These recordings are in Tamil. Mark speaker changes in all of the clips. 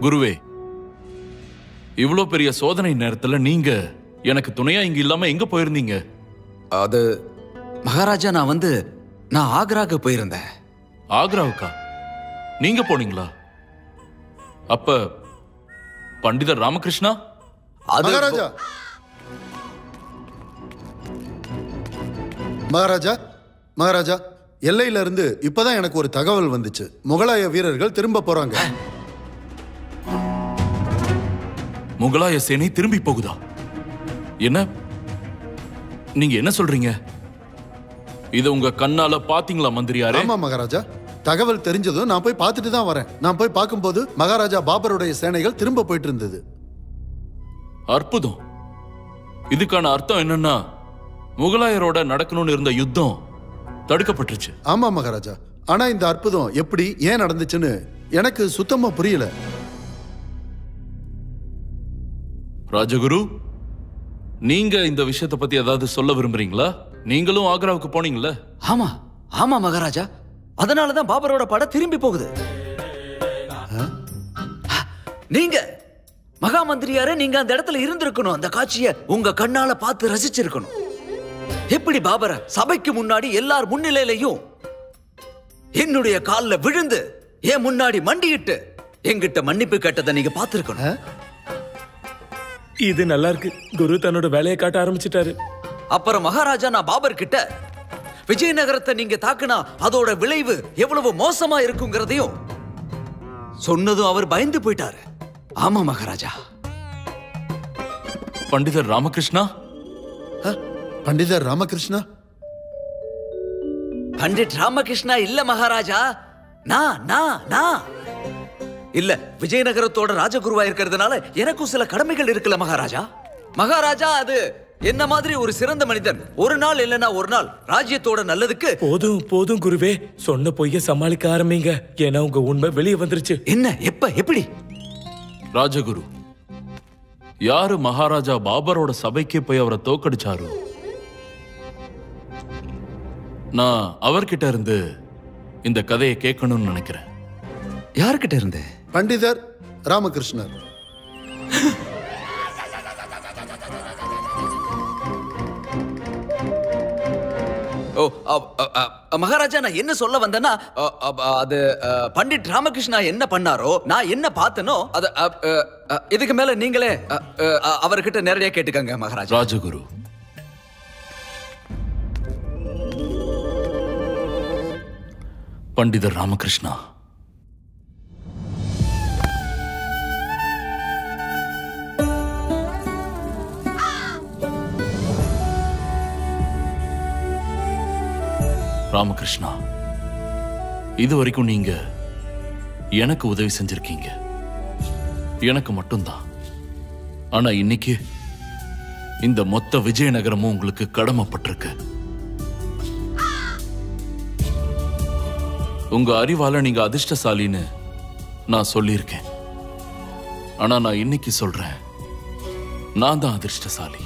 Speaker 1: குருவே, இவ்ளோ பெரிய சோதனை நேரத்துல நீங்க எனக்கு துணையா இங்க இல்லாம எங்க போயிருந்தீங்க?
Speaker 2: அது மகாராஜா, நான் ஆக்ராக்கு போயிருந்தேன்.
Speaker 1: ஆக்ராவுக்கா? நீங்க போனீங்களா? அப்ப பண்டிதர் ராமகிருஷ்ணா?
Speaker 3: மகாராஜா, மகாராஜா, மகாராஜா, எல்லையில இருந்து இப்பதான் எனக்கு ஒரு தகவல் வந்துச்சு. முகலாய வீரர்கள் திரும்ப போறாங்க.
Speaker 1: முகலாய சேனை திரும்பி போகுதா? என்ன நீங்க என்ன சொல்றீங்க? இத உங்க கண்ணால பாத்தீங்களா மந்திரியாரே?
Speaker 3: ஆமா மகாராஜா, தகவல் தெரிஞ்சதும் நான் போய் பார்த்துட்டு தான் வரேன். நான் போய் பார்க்கும்போது மகாராஜா பாபருடைய சேனைகள் திரும்ப போயிட்டு இருந்தது.
Speaker 1: அற்புதம். இதுக்கான அர்த்தம் என்னன்னா, முகலாயரோட நடக்கணும்னு இருந்த யுத்தம் தடுக்கப்பட்டுருச்சு.
Speaker 3: ஆமா மகாராஜா, ஆனா இந்த அற்புதம் எப்படி ஏன் நடந்துச்சுன்னு எனக்கு சுத்தமா புரியல.
Speaker 1: ராஜகுரு, நீங்க இந்த விஷயத்தை பத்தி ஏதாவது சொல்ல விரும்புறீங்களா? நீங்களும் ஆக்ராவுக்கு போனீங்களா?
Speaker 2: ஆமா ஆமா மகாராஜா, அதனாலதான் பாபரோட படை திரும்பி போகுது. நீங்க மகா மந்திரியாரே, நீங்க அந்த இடத்துல இருந்திருக்கணும். அந்த காட்சியை உங்க கண்ணால பார்த்து ரசிச்சிருக்கணும். எப்படி பாபர சபைக்கு முன்னாடி எல்லார் முன்னிலையிலையும் என்னுடைய காலில் விழுந்து என் முன்னாடி மண்டியிட்டு என்கிட்ட மன்னிப்பு கேட்டதை நீங்க பார்த்திருக்கணும்.
Speaker 4: இது நல்லா இருக்கு. குரு தன்னோட வேலையை காட்ட ஆரம்பிச்சிட்டாரு.
Speaker 2: அப்புறம் மகாராஜா, நான் பாபர் கிட்ட விஜயநகரத்தை நீங்க தாக்குனா அதோட விளைவு எவ்வளவு மோசமா இருக்குங்கிறதையும் சொன்னதும் அவர் பயந்து போயிட்டாரு. ஆமா மகாராஜா.
Speaker 1: பண்டிதர் ராமகிருஷ்ணா?
Speaker 3: பண்டிதர் ராமகிருஷ்ணா?
Speaker 2: பண்டிட் ராமகிருஷ்ணா இல்ல மகாராஜா, நான் இல்ல. விஜயநகரத்தோட ராஜகுருவா இருக்கிறதுனால எனக்கும் சில கடமைகள் இருக்குல்ல மகாராஜா. மகாராஜா, அது என்ன மாதிரி ஒரு சிறந்த மனிதன் ஒரு நாள் இல்லனா ஒரு நாள் ராஜ்யத்தோட நல்லதுக்கு.
Speaker 4: போதும் போதும் குருவே, சொன்ன பொய்ய சமாளிக்க ஆரம்பிங்க. ஏன்னா உங்க உண்மை வெளியே வந்துருச்சு.
Speaker 2: என்ன, எப்ப, எப்படி?
Speaker 1: ராஜகுரு, யாரு மகாராஜா பாபரோட சபைக்கே போய் அவரை தோக்கடிச்சாரு? நான் அவர்கிட்ட இருந்து இந்த கதையை கேட்கணும்னு நினைக்கிறேன்.
Speaker 2: யார்கிட்ட இருந்து?
Speaker 3: பண்டிதர் ராமகிருஷ்ணர்.
Speaker 2: மகாராஜா, நான் என்ன சொல்ல வந்தேன்னா, அது பண்டிட் ராமகிருஷ்ணா என்ன பண்ணாரோ, நான் என்ன பார்த்தனோ, அது இதுக்கு மேல நீங்களே அவர்கிட்ட நேரடியா கேட்டுக்கங்க மகாராஜா.
Speaker 1: ராஜகுரு, பண்டிதர் ராமகிருஷ்ணா, ராமகிருஷ்ணா, இது வரைக்கும் நீங்க எனக்கு உதவி செஞ்சிருக்கீங்க, எனக்கு மட்டும்தான். ஆனா இன்னைக்கு இந்த மொத்த விஜயநகரமும் உங்களுக்கு கடமைப்பட்டிருக்கு. உங்க அறிவால நீங்க அதிர்ஷ்டசாலின்னு நான் சொல்லியிருக்கேன். ஆனா நான் இன்னைக்கு சொல்றேன், நான் தான் அதிர்ஷ்டசாலி.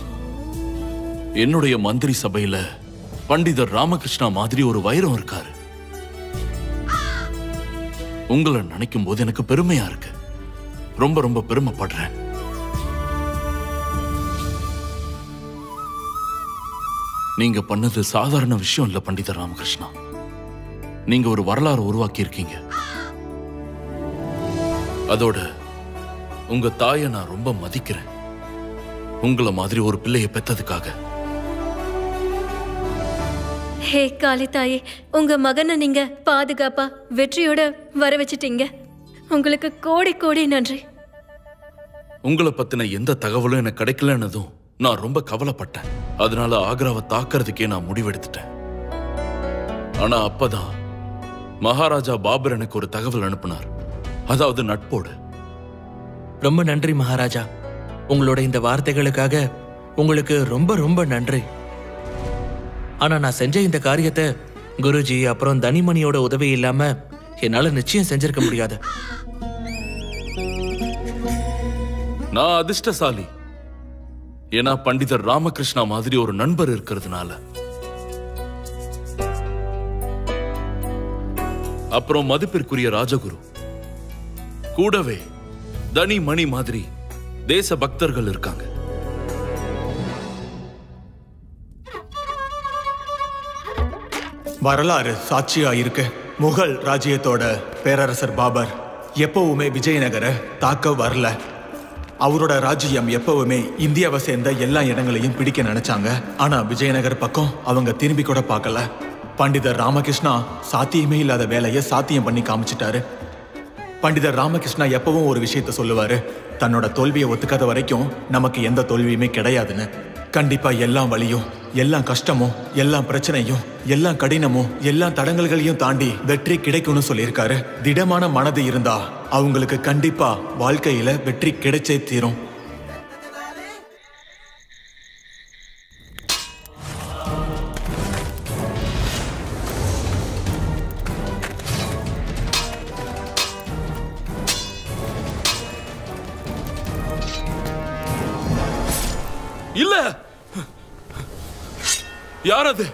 Speaker 1: என்னுடைய மந்திரி சபையில பண்டிதர் ராமகிருஷ்ணா மாதிரி ஒரு வைரம் இருக்காரு. உங்களை நினைக்கும் போது எனக்கு பெருமையா இருக்கு. ரொம்ப ரொம்ப பெருமைப்படுறேன். நீங்க பண்ணது சாதாரண விஷயம் இல்ல பண்டிதர் ராமகிருஷ்ணா. நீங்க ஒரு வரலாறு உருவாக்கி இருக்கீங்க. அதோட உங்க தாயை நான் ரொம்ப மதிக்கிறேன். உங்களை மாதிரி ஒரு பிள்ளையை பெத்ததுக்காக.
Speaker 5: ஹே காளி தாயே, உங்க மகனை நீங்க பாதுகாப்பா வெற்றியோட வர வச்சிட்டீங்க. உங்களுக்கு கோடி கோடி நன்றி.
Speaker 1: உங்களை பத்தின எந்த தகவலும் எனக்கு கிடைக்கலன்னதும் நான் ரொம்ப கவலைப்பட்டேன். அதனால ஆக்ராவை தாக்குறதுக்கே நான் முடிவெடுத்துட்டேன். ஆனா அப்பதான் மகாராஜா பாபர் எனக்கு ஒரு தகவல் அனுப்பினார். அதாவது நட்போடு.
Speaker 4: ரொம்ப நன்றி மகாராஜா. உங்களோட இந்த வார்த்தைகளுக்காக உங்களுக்கு ரொம்ப ரொம்ப நன்றி. ஆனா நான் செஞ்ச இந்த காரியத்தை குருஜி அப்புறம் தனிமணியோட உதவி இல்லாம என்னால நிச்சயம் செஞ்சிருக்க முடியாது.
Speaker 1: நான் அதிர்ஷ்டசாலி. ஏன்னா பண்டிதர் ராமகிருஷ்ணா மாதிரி ஒரு நண்பர் இருக்கிறதுனால. அப்புறம் மதிப்பிற்குரிய ராஜகுரு, கூடவே தனி மணி மாதிரி தேச பக்தர்கள் இருக்காங்க.
Speaker 6: வரலாறு சாட்சியா இருக்கு. முகல் ராஜ்யத்தோட பேரரசர் பாபர் எப்பவுமே விஜயநகர தாக்க வரல. அவரோட ராஜ்யம் எப்பவுமே இந்தியாவை சேர்ந்த எல்லா இடங்களையும் பிடிக்க நினைச்சாங்க. ஆனா விஜயநகர் பக்கம் அவங்க திரும்பி கூட பார்க்கல. பண்டிதர் ராமகிருஷ்ணா சாத்தியமே இல்லாத வேலையை சாத்தியம் பண்ணி காமிச்சிட்டாரு. பண்டிதர் ராமகிருஷ்ணா எப்பவும் ஒரு விஷயத்த சொல்லுவாரு, தன்னோட தோல்வியை ஒத்துக்காத வரைக்கும் நமக்கு எந்த தோல்வியுமே கிடையாதுன்னு. கண்டிப்பா எல்லா வலியும், எல்லா கஷ்டமும், எல்லா பிரச்சனையும், எல்லா கடினமும், எல்லா தடங்கல்களையும் தாண்டி வெற்றி கிடைக்கும்னு சொல்லியிருக்காரு. திடமான மனது இருந்தா அவங்களுக்கு கண்டிப்பா வாழ்க்கையில வெற்றி கிடைச்சே தீரும்.
Speaker 1: இல்ல, யார் அது?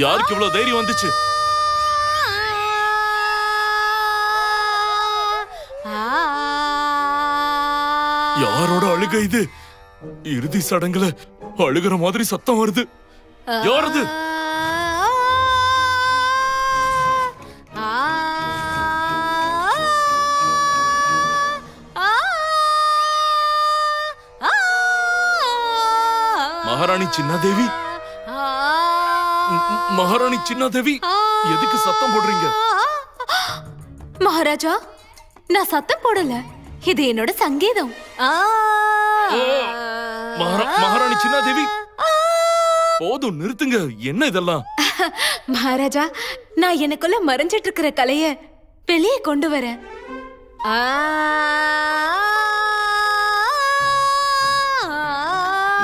Speaker 1: யாருக்கு இவ்வளவு தைரியம் வந்துச்சு? யாரோட அழுகை இது? இறுதி சடங்குல அழுகிற மாதிரி சத்தம் வருது. யார் அது? மகாராணி சின்னாதேவி? மகாராணி சின்னாதேவி, எதுக்கு சத்தம் போடுறீங்க?
Speaker 7: மகாராஜா, நான் சத்தம் போடல, இது என்னோட சங்கீதம்.
Speaker 1: மகாராணி சின்னாதேவி, போதும், நிறுத்துங்க. என்ன இதெல்லாம்?
Speaker 7: மகாராஜா, நான் எனக்குள்ள மறைஞ்சிட்டு இருக்கிற கலைய வெளியே கொண்டு வரேன்.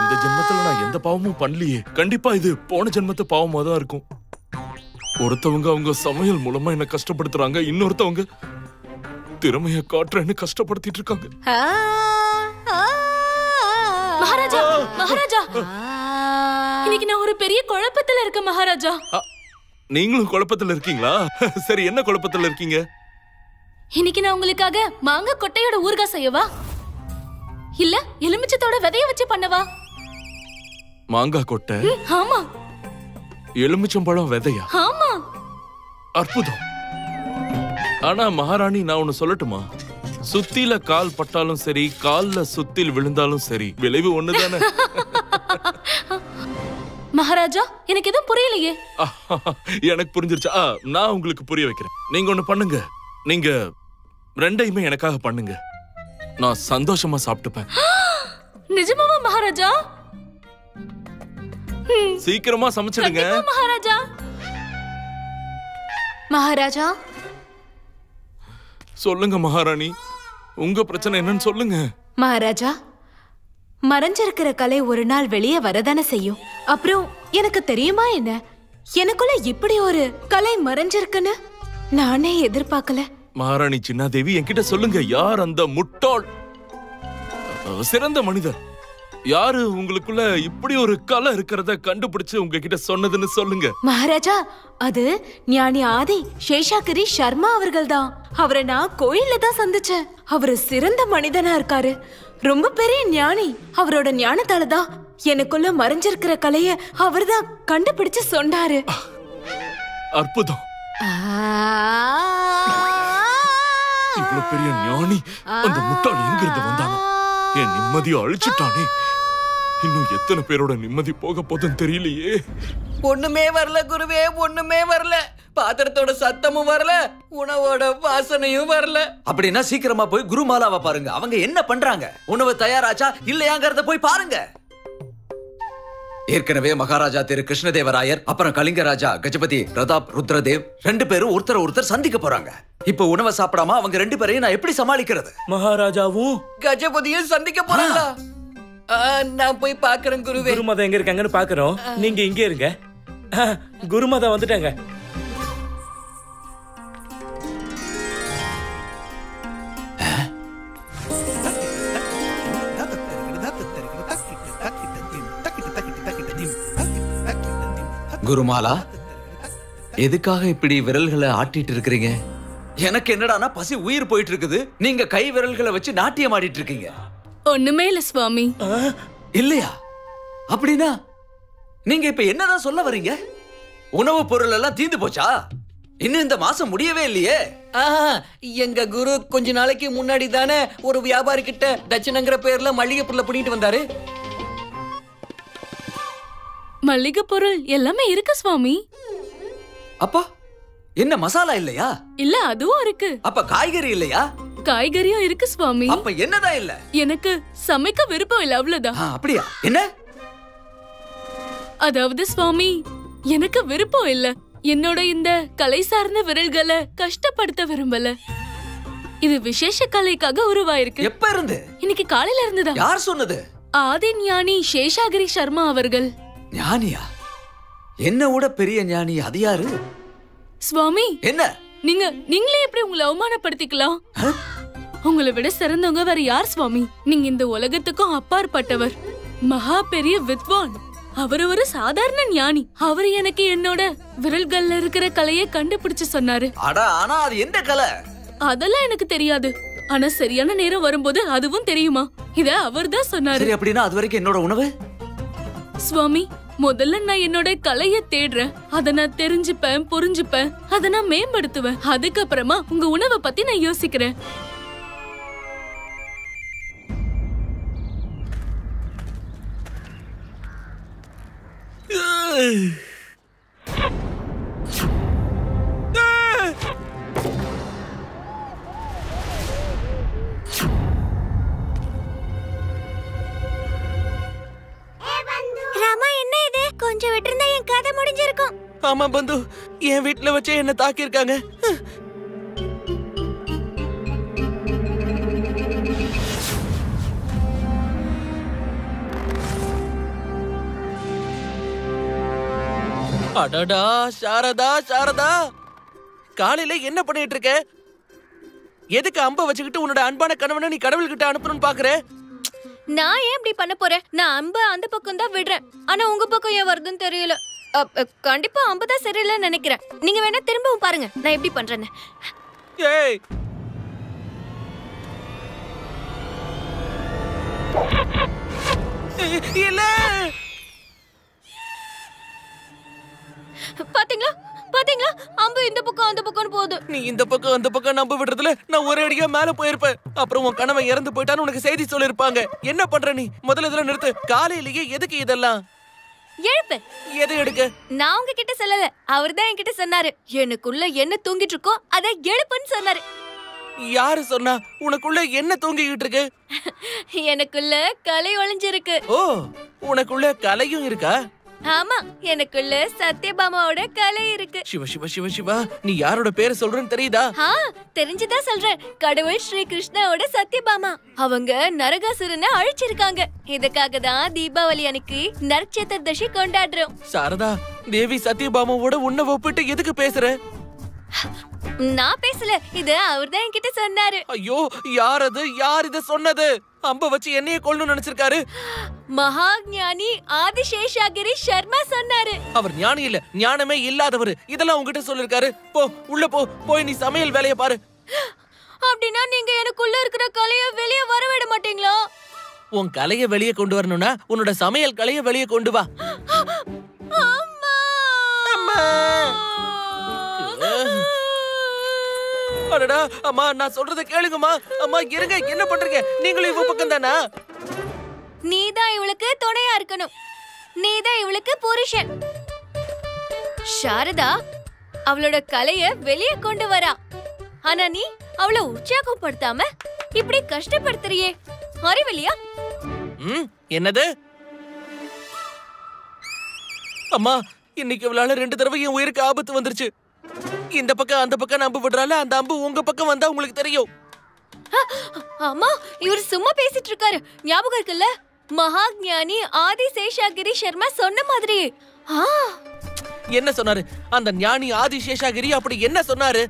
Speaker 1: இந்த ஜென்மத்துல நான் எந்த பாவமும் பண்ணலையே. கண்டிப்பா இது போன ஜென்மத்து பாவமா தான் இருக்கும். ஒருத்தவங்க அவங்க சமையல் மூலமா என்ன கஷ்டப்படுத்துறாங்க, இன்னொருத்தவங்க திறமைய காட்டுறேன்னு கஷ்டப்படுத்திட்டு இருக்காங்க.
Speaker 7: மகாராஜா, மகாராஜா, இன்னைக்கு நான் ஒரு பெரிய குழப்பத்துல இருக்கேன் மகாராஜா.
Speaker 1: நீங்களும் குழப்பத்துல இருக்கீங்களா? சரி, என்ன குழப்பத்துல இருக்கீங்க?
Speaker 7: இன்னைக்கு நான் உங்களுக்காக மாங்காய் கொட்டையோட ஊறுகாய் செய்யவா, இல்ல எலுமிச்சத்தோட விதைய வச்சு பண்ணவா?
Speaker 1: மாங்காய் கொட்டை?
Speaker 7: ஆமா.
Speaker 1: எலுமிச்சம்பழம் விதையா?
Speaker 7: ஆமா.
Speaker 1: அற்புதம். ஆனா மகாராணி, நான் ஒண்ணு சொல்லட்டுமா? சுத்தில கால் பட்டாலும் சரி, கால்ல சுத்தில் விழுந்தாலும் சரி, விளைவு ஒண்ணுதானே.
Speaker 7: மகாராஜா, எனக்கு எதுவும் புரியலையே.
Speaker 1: எனக்கு புரிஞ்சிருச்சா? நான் உங்களுக்கு புரிய வைக்கிறேன். நீங்க ஒண்ணு பண்ணுங்க, நீங்க ரெண்டையுமே எனக்காக பண்ணுங்க. நான் சந்தோஷமா சாப்பிட்டுப்பேன்.
Speaker 7: நிஜமாவா மகாராஜா?
Speaker 1: சீக்கிரமா சமைச்சிடுங்க
Speaker 7: மகாராஜா. மகாராஜா,
Speaker 1: சொல்லுங்க மகாராணி, உங்க பிரச்சனை என்னன்னு சொல்லுங்க.
Speaker 7: மகாராஜா, மறைஞ்சிருக்கிற கலை ஒரு நாள் வெளியே வரதானே செய்யும். அப்புறம் எனக்கு தெரியுமா என்ன, எனக்குள்ள இப்படி ஒரு கலை மறைஞ்சிருக்குன்னு நானே எதிர்பார்க்கல.
Speaker 1: மகாராணி சின்னாதேவி, என்கிட்ட சொல்லுங்க, யார் அந்த முட்டாள் சிறந்த மனிதர்? யாரு உங்களுக்குள்ள இப்படி ஒரு கலை இருக்கிறத கண்டுபிடிச்சு உங்ககிட்ட சொன்னதுன்னு சொல்லுங்க.
Speaker 7: மகாராஜா, அது ஞானி ஆதி சேஷாகிரி சர்மா அவர்கள் தான். அவரை நான் கோயில்ல தான் சந்திச்சேன். அவரு சிறந்த மனிதனா இருக்காரு, ரொம்ப பெரிய ஞானி. அவரோட ஞானத்தால தான் எனக்குள்ள மறைஞ்சிருக்கிற கலைய அவர்தான் கண்டுபிடிச்சு சொன்னாரு.
Speaker 1: அற்புதம். இவ்வளவு பெரிய ஞானி அந்த முட்டாள் எங்கிருந்து வந்தானோ? என் நிம்மதியை அழிச்சுட்டானே. இன்னும் எத்தனை பேரோட நிம்மதி போக போதுன்னு தெரியலையே.
Speaker 2: ஒண்ணுமே வரல குருவே, ஒண்ணுமே வரல. பாத்திரத்தோட சத்தமும் வரல, உணவோட வாசனையும் வரல. அப்படின்னா சீக்கிரமா போய் குருமாலாவை பாருங்க. அவங்க என்ன பண்றாங்க? உணவு தயாராச்சா இல்லையாங்கிறத போய் பாருங்க. ஏற்கனவே மகாராஜா திரு கிருஷ்ணதேவராயர் அப்புறம் கலிங்க ராஜா கஜபதி பிரதாப் ருத்ரதேவ் ரெண்டு பேரும் ஒருத்தர் சந்திக்க போறாங்க. இப்ப உணவை சாப்பிடாம அவங்க ரெண்டு பேரையும் நான் எப்படி சமாளிக்கிறது?
Speaker 8: மகாராஜாவும்
Speaker 2: கஜபதியும் சந்திக்க போறாங்களா? நான் போய் பாக்குறேன் குருவே.
Speaker 8: குருமாதா எங்க இருக்காங்கன்னு பாக்குறோம். நீங்க இங்கே இருங்க. குருமாதா வந்துட்டாங்க.
Speaker 2: குருமாலா, எதுக்காக இப்படி விரல்களை ஆட்டிட்டு இருக்கிறீங்க? எனக்கு என்னடானா பசி உயிர் போயிட்டு இருக்குது, நீங்க கை விரல்களை வச்சு நாட்டியம் ஆடிட்டு இருக்கீங்க.
Speaker 9: ஒண்ணுமே இல்ல சுவாமி.
Speaker 2: இல்லையா? அப்படின்னா நீங்க இப்ப என்னதான் சொல்ல வரீங்க? உணவு பொருள் எல்லாம் தீந்து போச்சா? இன்னும் இந்த மாசம் முடியவே இல்லையே.
Speaker 10: எங்க குரு கொஞ்ச நாளைக்கு முன்னாடி தானே ஒரு வியாபாரி கிட்ட தட்சணங்கிற பேர்ல மளிகை பொருளை பிடிட்டு வந்தாரு.
Speaker 9: மளிகை பொருள் எல்லாமே இருக்கு சுவாமி.
Speaker 2: அப்பா என்ன மசாலா இல்லையா?
Speaker 9: இல்ல அதுவும் இருக்கு.
Speaker 2: அப்ப காய்கறி இல்லையா?
Speaker 9: காய்கறியும் இருக்கு சுவாமி.
Speaker 2: அப்ப என்னதான் இல்ல?
Speaker 9: எனக்கு சமைக்க விருப்பம் இல்ல, அவ்வளவுதான்.
Speaker 2: அப்படியா? என்ன?
Speaker 9: அதாவது சுவாமி, எனக்கு விருப்பம் இல்ல. என்னோட இந்த கலை சார்ந்த விரல்களை கஷ்டப்படுத்த விரும்பல. இது விசேஷ கலைக்காக உருவாயிருக்கு.
Speaker 2: எப்ப இருந்து?
Speaker 9: இன்னைக்கு காலையில இருந்துதான்.
Speaker 2: யார் சொன்னது?
Speaker 9: ஆதி ஞானி சேஷாகிரி சர்மா அவர்கள்.
Speaker 2: ஞானியா? என்ன விட பெரிய ஞானி அது யாரு?
Speaker 9: சுவாமி,
Speaker 2: என்ன
Speaker 9: நீங்களே எப்படி உங்களை அவமானப்படுத்திக்கலாம்? உங்களை விட சிறந்தவங்க வேற யார் சுவாமி? நீங்க இந்த உலகத்துக்கும் அப்பாற்பட்டவர், மகா பெரிய வித்வான். அவர் ஒரு சாதாரண ஞானி. அவர் எனக்கு என்னோட விரல்கள்ல இருக்கிற கலையை கண்டுபிடிச்சு சொன்னாரு.
Speaker 2: ஆனா அது எந்த கலை?
Speaker 9: அதெல்லாம் எனக்கு தெரியாது. ஆனா சரியான நேரம் வரும்போது அதுவும் தெரியுமா? இத அவர்தான் சொன்னாரு.
Speaker 2: சரி, அப்படின்னா அது வரைக்கும் என்னோட உணவு?
Speaker 9: சுவாமி, முதல்ல நான் என்னோட கலைய தேடுறேன். அத நான் தெரிஞ்சுப்பேன், புரிஞ்சுப்பேன், அத நான் மேம்படுத்துவேன். அதுக்கப்புறமா உங்க உணவை பத்தி நான் யோசிக்கிறேன்.
Speaker 5: ராமா, என்ன இது? கொஞ்சம் விட்டிருந்தா என் கதை முடிஞ்சிருக்கும்.
Speaker 4: ஆமா பந்து, என் வீட்டுல வச்சே என்ன தாக்கி இருக்காங்க. அடடா சாரதா, சாரதா, காலையில என்ன பண்ணிட்டு இருக்க? எதுக்கு அம்ப வச்சுக்கிட்டு உன்னோட அன்பான கணவனை நீ கடவுள்கிட்ட அனுப்பணும்னு பாக்குற?
Speaker 5: நான் ஏன் இப்படி பண்ண போறேன்? நான் அம்பு அந்த பக்கம் தான் விடுறேன். ஆனா உங்க பக்கம் ஏன் வருதுன்னு தெரியல. கண்டிப்பா அம்பு தான் சரியில்லைன்னு நினைக்கிறேன். நீங்க வேணா திரும்பவும் பாருங்க நான் எப்படி பண்றேன்னு.
Speaker 4: ஏய், இல்ல,
Speaker 5: பாத்தீங்களா பாத்தீங்களா, அம்பு இந்த பக்கம் அந்த பக்கம் போகுது.
Speaker 4: நீ இந்த பக்கம் அந்த பக்கம் நம்ப விடுறதுல நான் ஒரே அடியா மேல போயிருப்பேன். அப்புறம் உன் கணவன் இறந்து போயிட்டான்னு உனக்கு செய்தி சொல்லிருப்பாங்க. என்ன பண்ற நீ? முதல்ல இதெல்லாம் நிறுத்து. காலையிலேயே எதுக்கு இதெல்லாம்?
Speaker 5: எழுப்பு.
Speaker 4: எதை எடுக்க?
Speaker 5: நான் உங்ககிட்ட சொல்லல, அவர்தான் என்கிட்ட சொன்னாரு. எனக்குள்ள என்ன தூங்கிட்டு இருக்கோ அத எழுப்புன்னு சொன்னாரு.
Speaker 4: யாரு சொன்னா? உனக்குள்ள என்ன தூங்கிக்கிட்டு இருக்கு?
Speaker 5: எனக்குள்ள கலை ஒளிஞ்சிருக்கு.
Speaker 4: ஓ, உனக்குள்ள கலையும் இருக்கா?
Speaker 5: ஆமா, எனக்குள்ள சத்யபாமாவோட கலை இருக்கு.
Speaker 4: சிவ சிவ சிவ சிவா, நீ யாரோட பேரை சொல்றன்னு தெரியுதா?
Speaker 5: தெரிஞ்சுதான் சொல்றேன். கடவுள் ஸ்ரீ கிருஷ்ணாவோட சத்யபாமா. அவங்க நரகாசுரனை அழிச்சிருக்காங்க. இதுக்காக தான் தீபாவளி அன்னைக்கு நரக சதுர்தசி கொண்டாடுறோம்.
Speaker 4: சாரதா, தேவி சத்யபாமாவோட உன்னை ஒப்பிட்டு எதுக்கு பேசுற?
Speaker 5: நான் பேசல, இது அவர்தான் என்கிட்ட சொன்னாரு.
Speaker 4: ஐயோ, யார் அது? யார் இத சொன்னது? அம்ப வச்சு என்னைய கொல்லணும்னு நினைச்சிருக்காரு.
Speaker 5: மகா ஞானி ஆதிசேஷாகிரி சர்மா சொன்னாரு.
Speaker 4: அவர் ஞானி இல்ல, ஞானமே இல்லாதவர். இதெல்லாம் உங்ககிட்ட சொல்லிருக்காரு. போ, உள்ள போ. போய் நீ சமையல் வேலைய பாரு.
Speaker 5: அப்படின்னா நீங்க எனக்குள்ள இருக்கிற கலைய வெளியே வர விட மாட்டீங்களா?
Speaker 4: உன் கலைய வெளியே கொண்டு வரணும்னா உன்னோட சமையல் கலைய வெளியே கொண்டு வா. அடடா, அம்மா நான் சொல்றத கேளுங்கம்மா. அம்மா இருங்க, என்ன பண்றீங்க? நீங்களும் இவ பக்கம் தானா?
Speaker 5: நீதான் இவளுக்கு துணையா இருக்கணும். நீதான் இவளுக்கு புருஷன். சாரதா அவளோட கலைய வெளியே கொண்டு வரா. ஆனா நீ அவளை உற்சாகப்படுத்தாம இப்படி கஷ்டப்படுத்துறியே, அறிவில்லையா?
Speaker 4: என்னது? அம்மா, இன்னைக்கு இவளால 2 தடவை என் உயிருக்கு ஆபத்து வந்துருச்சு. இந்த பக்கம் அந்த பக்கம் அம்பு விடுறால, அந்த அம்பு உங்க பக்கம் வந்தா உங்களுக்கு தெரியும்.
Speaker 5: அம்மா, இவர் சும்மா பேசிட்டு இருக்காரு. ஞாபகம் இருக்குல்ல, மகா ஞானி ஆதிசேஷாகிரி சர்மா சொன்ன மாதிரி.
Speaker 4: என்ன சொன்னாரு அந்த ஞானி ஆதிசேஷாகிரி? அப்படி என்ன சொன்னாரு?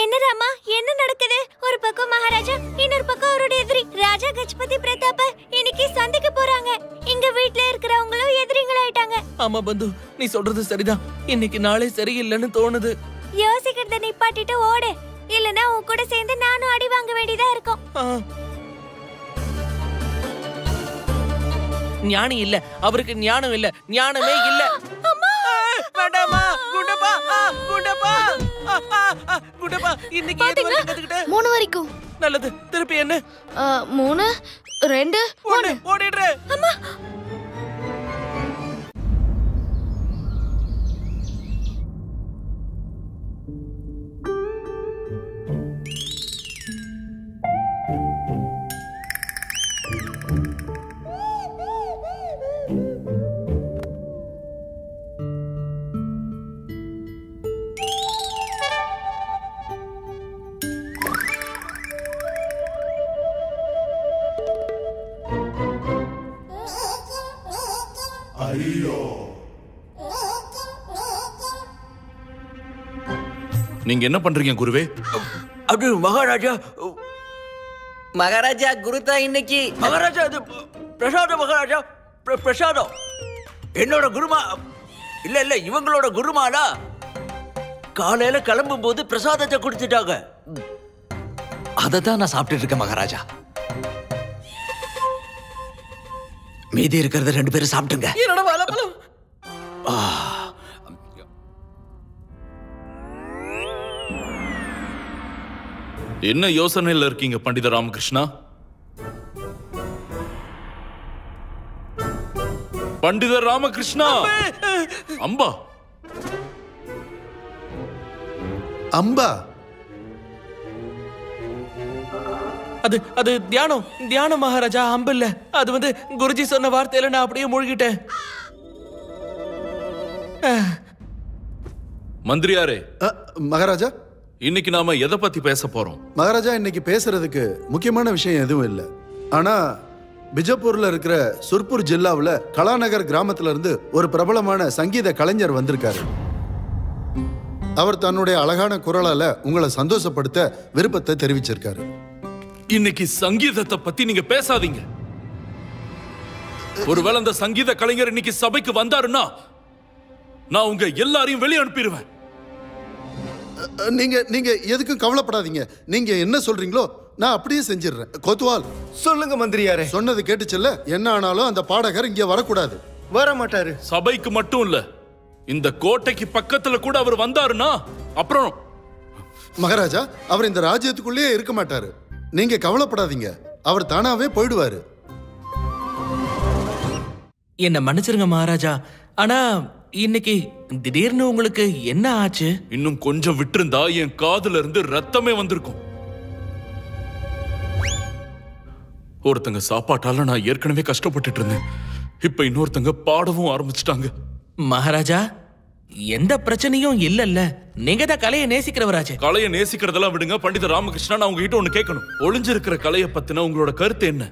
Speaker 5: என்ன ராமா, என்ன நடக்குது? ஒரு பக்கம் மகாராஜா, இன்னொரு பக்கம் அவருடைய எதிரி ராஜா கஜபதி பிரதாப இன்னைக்கு சந்திக்க போறாங்க. எங்க வீட்ல இருக்கிறவங்களும் எதிரிங்களாயிட்டாங்க.
Speaker 4: ஆமா பந்து, நீ சொல்றது சரிதான். இன்னைக்கு நாளே சரியில்லைன்னு தோணுது.
Speaker 5: யோசிக்கிறத நிப்பாட்டிட்டு ஓடு, இல்லனா உன் கூட சேர்ந்து நானும் அடி வாங்க வேண்டியதா இருக்கும்.
Speaker 4: ஞானி இல்ல, அவருக்கு ஞானம் இல்ல, ஞானமே இல்ல. வேண்டாமா குண்டப்பா, குண்டப்பா, குண்டப்பா, இன்னைக்கு ஏது வரைக்கும் கத்துக்கிட்ட?
Speaker 5: 3 வரைக்கும்.
Speaker 4: நல்லது, திருப்பி என்ன?
Speaker 5: 3 2 1
Speaker 4: ஓடிடுற.
Speaker 5: அம்மா
Speaker 1: நீங்க என்ன பண்றீங்க குருவே?
Speaker 2: அது மகாராஜா,
Speaker 10: மகாராஜா குருதா இன்னைக்கு.
Speaker 2: மகாராஜா அது பிரசாதம். மகாராஜா பிரசாதம் என்னோட குருமா இல்ல இல்ல இவங்களோட குருமாலா காலையில கிளம்பும் போது பிரசாதத்தை கொடுத்துட்டாங்க. அதை தான் நான் சாப்பிட்டு இருக்கேன் மகாராஜா. மீதி இருக்கிறத 2 பேரும் சாப்பிட்டுங்க.
Speaker 10: என்னோட வாழைப்பழம்.
Speaker 1: என்ன யோசனையில இருக்கீங்க பண்டித ராமகிருஷ்ணா? பண்டித ராமகிருஷ்ணா, அம்பா
Speaker 3: அம்பா,
Speaker 4: அது அது தியானம், தியானம் மகாராஜா, அம்பு இல்ல. அது வந்து குருஜி சொன்ன வார்த்தையில நான் அப்படியே மூழ்கிட்டேன்.
Speaker 1: மந்திரியாரே,
Speaker 3: மகாராஜா,
Speaker 1: இன்னைக்கு நாம எதை பத்தி பேச போறோம்?
Speaker 3: மகாராஜா, இன்னைக்கு பேசுறதுக்கு முக்கியமான விஷயம் எதுவும் இல்லை. ஆனா பிஜப்பூர்ல இருக்கிற சுர்பூர் ஜில்லாவில் கலாநகர் கிராமத்துல இருந்து ஒரு பிரபலமான சங்கீத கலைஞர் வந்திருக்காரு. அவர் தன்னுடைய அழகான குரலால உங்களை சந்தோஷப்படுத்த விருப்பத்தை தெரிவிச்சிருக்காரு.
Speaker 1: இன்னைக்கு சங்கீதத்தை பத்தி நீங்க பேசாதீங்க. ஒருவேளை அந்த சங்கீத கலைஞர் இன்னைக்கு சபைக்கு வந்தாருன்னா நான் உங்க எல்லாரையும் வெளியே அனுப்பிடுவேன்.
Speaker 3: நீங்க நீங்க எதுக்கும் கவலைப்படாதீங்க. நீங்க என்ன சொல்றீங்களோ நான் அப்படியே செஞ்சிடுறேன். கோத்வால்,
Speaker 11: சொல்லுங்க மந்திரியாரே.
Speaker 3: சொன்னது கேட்டுச்சுல்ல? என்ன ஆனாலும் அந்த பாடகர் இங்க வரக்கூடாது.
Speaker 11: வர மாட்டாரு.
Speaker 1: சபைக்கு மட்டும் இல்ல, இந்த கோட்டைக்கு பக்கத்துல கூட அவர் வந்தாருன்னா அப்புறம்
Speaker 3: மகாராஜா, அவர் இந்த ராஜ்யத்துக்குள்ளேயே இருக்க மாட்டாரு. நீங்க கவலைப்படாதீங்க, அவர் தானாவே போயிடுவாரு.
Speaker 4: என்ன மன்னிச்சிருங்க மகாராஜா, ஆனா இன்னைக்கு திடீர்னு உங்களுக்கு என்ன ஆச்சு?
Speaker 1: இன்னும் கொஞ்சம் விட்டிருந்தா என் காதுல இருந்து ரத்தமே வந்திருக்கும். ஒருத்தங்க சாப்பாட்டால நான் ஏற்கனவே கஷ்டப்பட்டுட்டு இருந்தேன். இப்ப இன்னொருத்தங்க பாடவும் ஆரம்பிச்சிட்டாங்க.
Speaker 4: மகாராஜா, எந்த பிரச்சனையும் இல்லல்ல. நீங்க தான் கலையை நேசிக்கிறவராச்சே.
Speaker 1: கலையை நேசிக்கிறதெல்லாம் விடுங்க. பண்டித ராமகிருஷ்ணா, நான் உங்ககிட்ட ஒண்ணு கேட்கணும். ஒளிஞ்சிருக்கிற கலையை பத்தின உங்களோட கருத்து என்ன?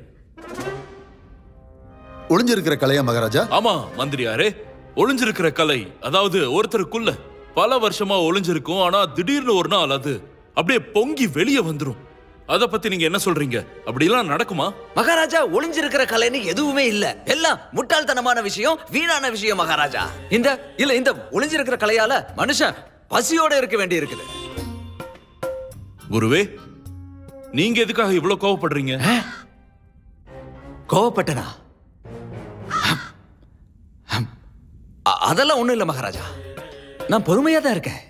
Speaker 3: ஒளிஞ்சிருக்கிற கலையா மகாராஜா?
Speaker 1: ஆமா மந்திரியாரே, ஒளிஞ்சிருக்கிற கலை, அதாவது ஒருத்தருக்குள்ள பல வருஷமா ஒளிஞ்சிருக்கும், ஆனா திடீர்னு ஒரு நாள் அது அப்படியே பொங்கி வெளியே வந்துரும். அத பத்தி நீங்க என்ன சொல்றீங்க? அப்படிலாம் நடக்குமா?
Speaker 2: மகாராஜா, ஒளிஞ்சிருக்கிற கலைன்னு எதுவுமே இல்ல. எல்லாம் முட்டாள்தனமான விஷயம், வீணான விஷயம் மகாராஜா. இந்த ஒளிஞ்சிருக்கிற கலையால மனுஷன் பசியோட இருக்க வேண்டி இருக்குது.
Speaker 1: குருவே, நீங்க எதுக்காக இவ்வளவு கோவப்படுறீங்க?
Speaker 2: கோவப்பட்டனா? அதெல்லாம் ஒண்ணும் இல்ல மகாராஜா, நான் பொறுமையா தான் இருக்கேன்.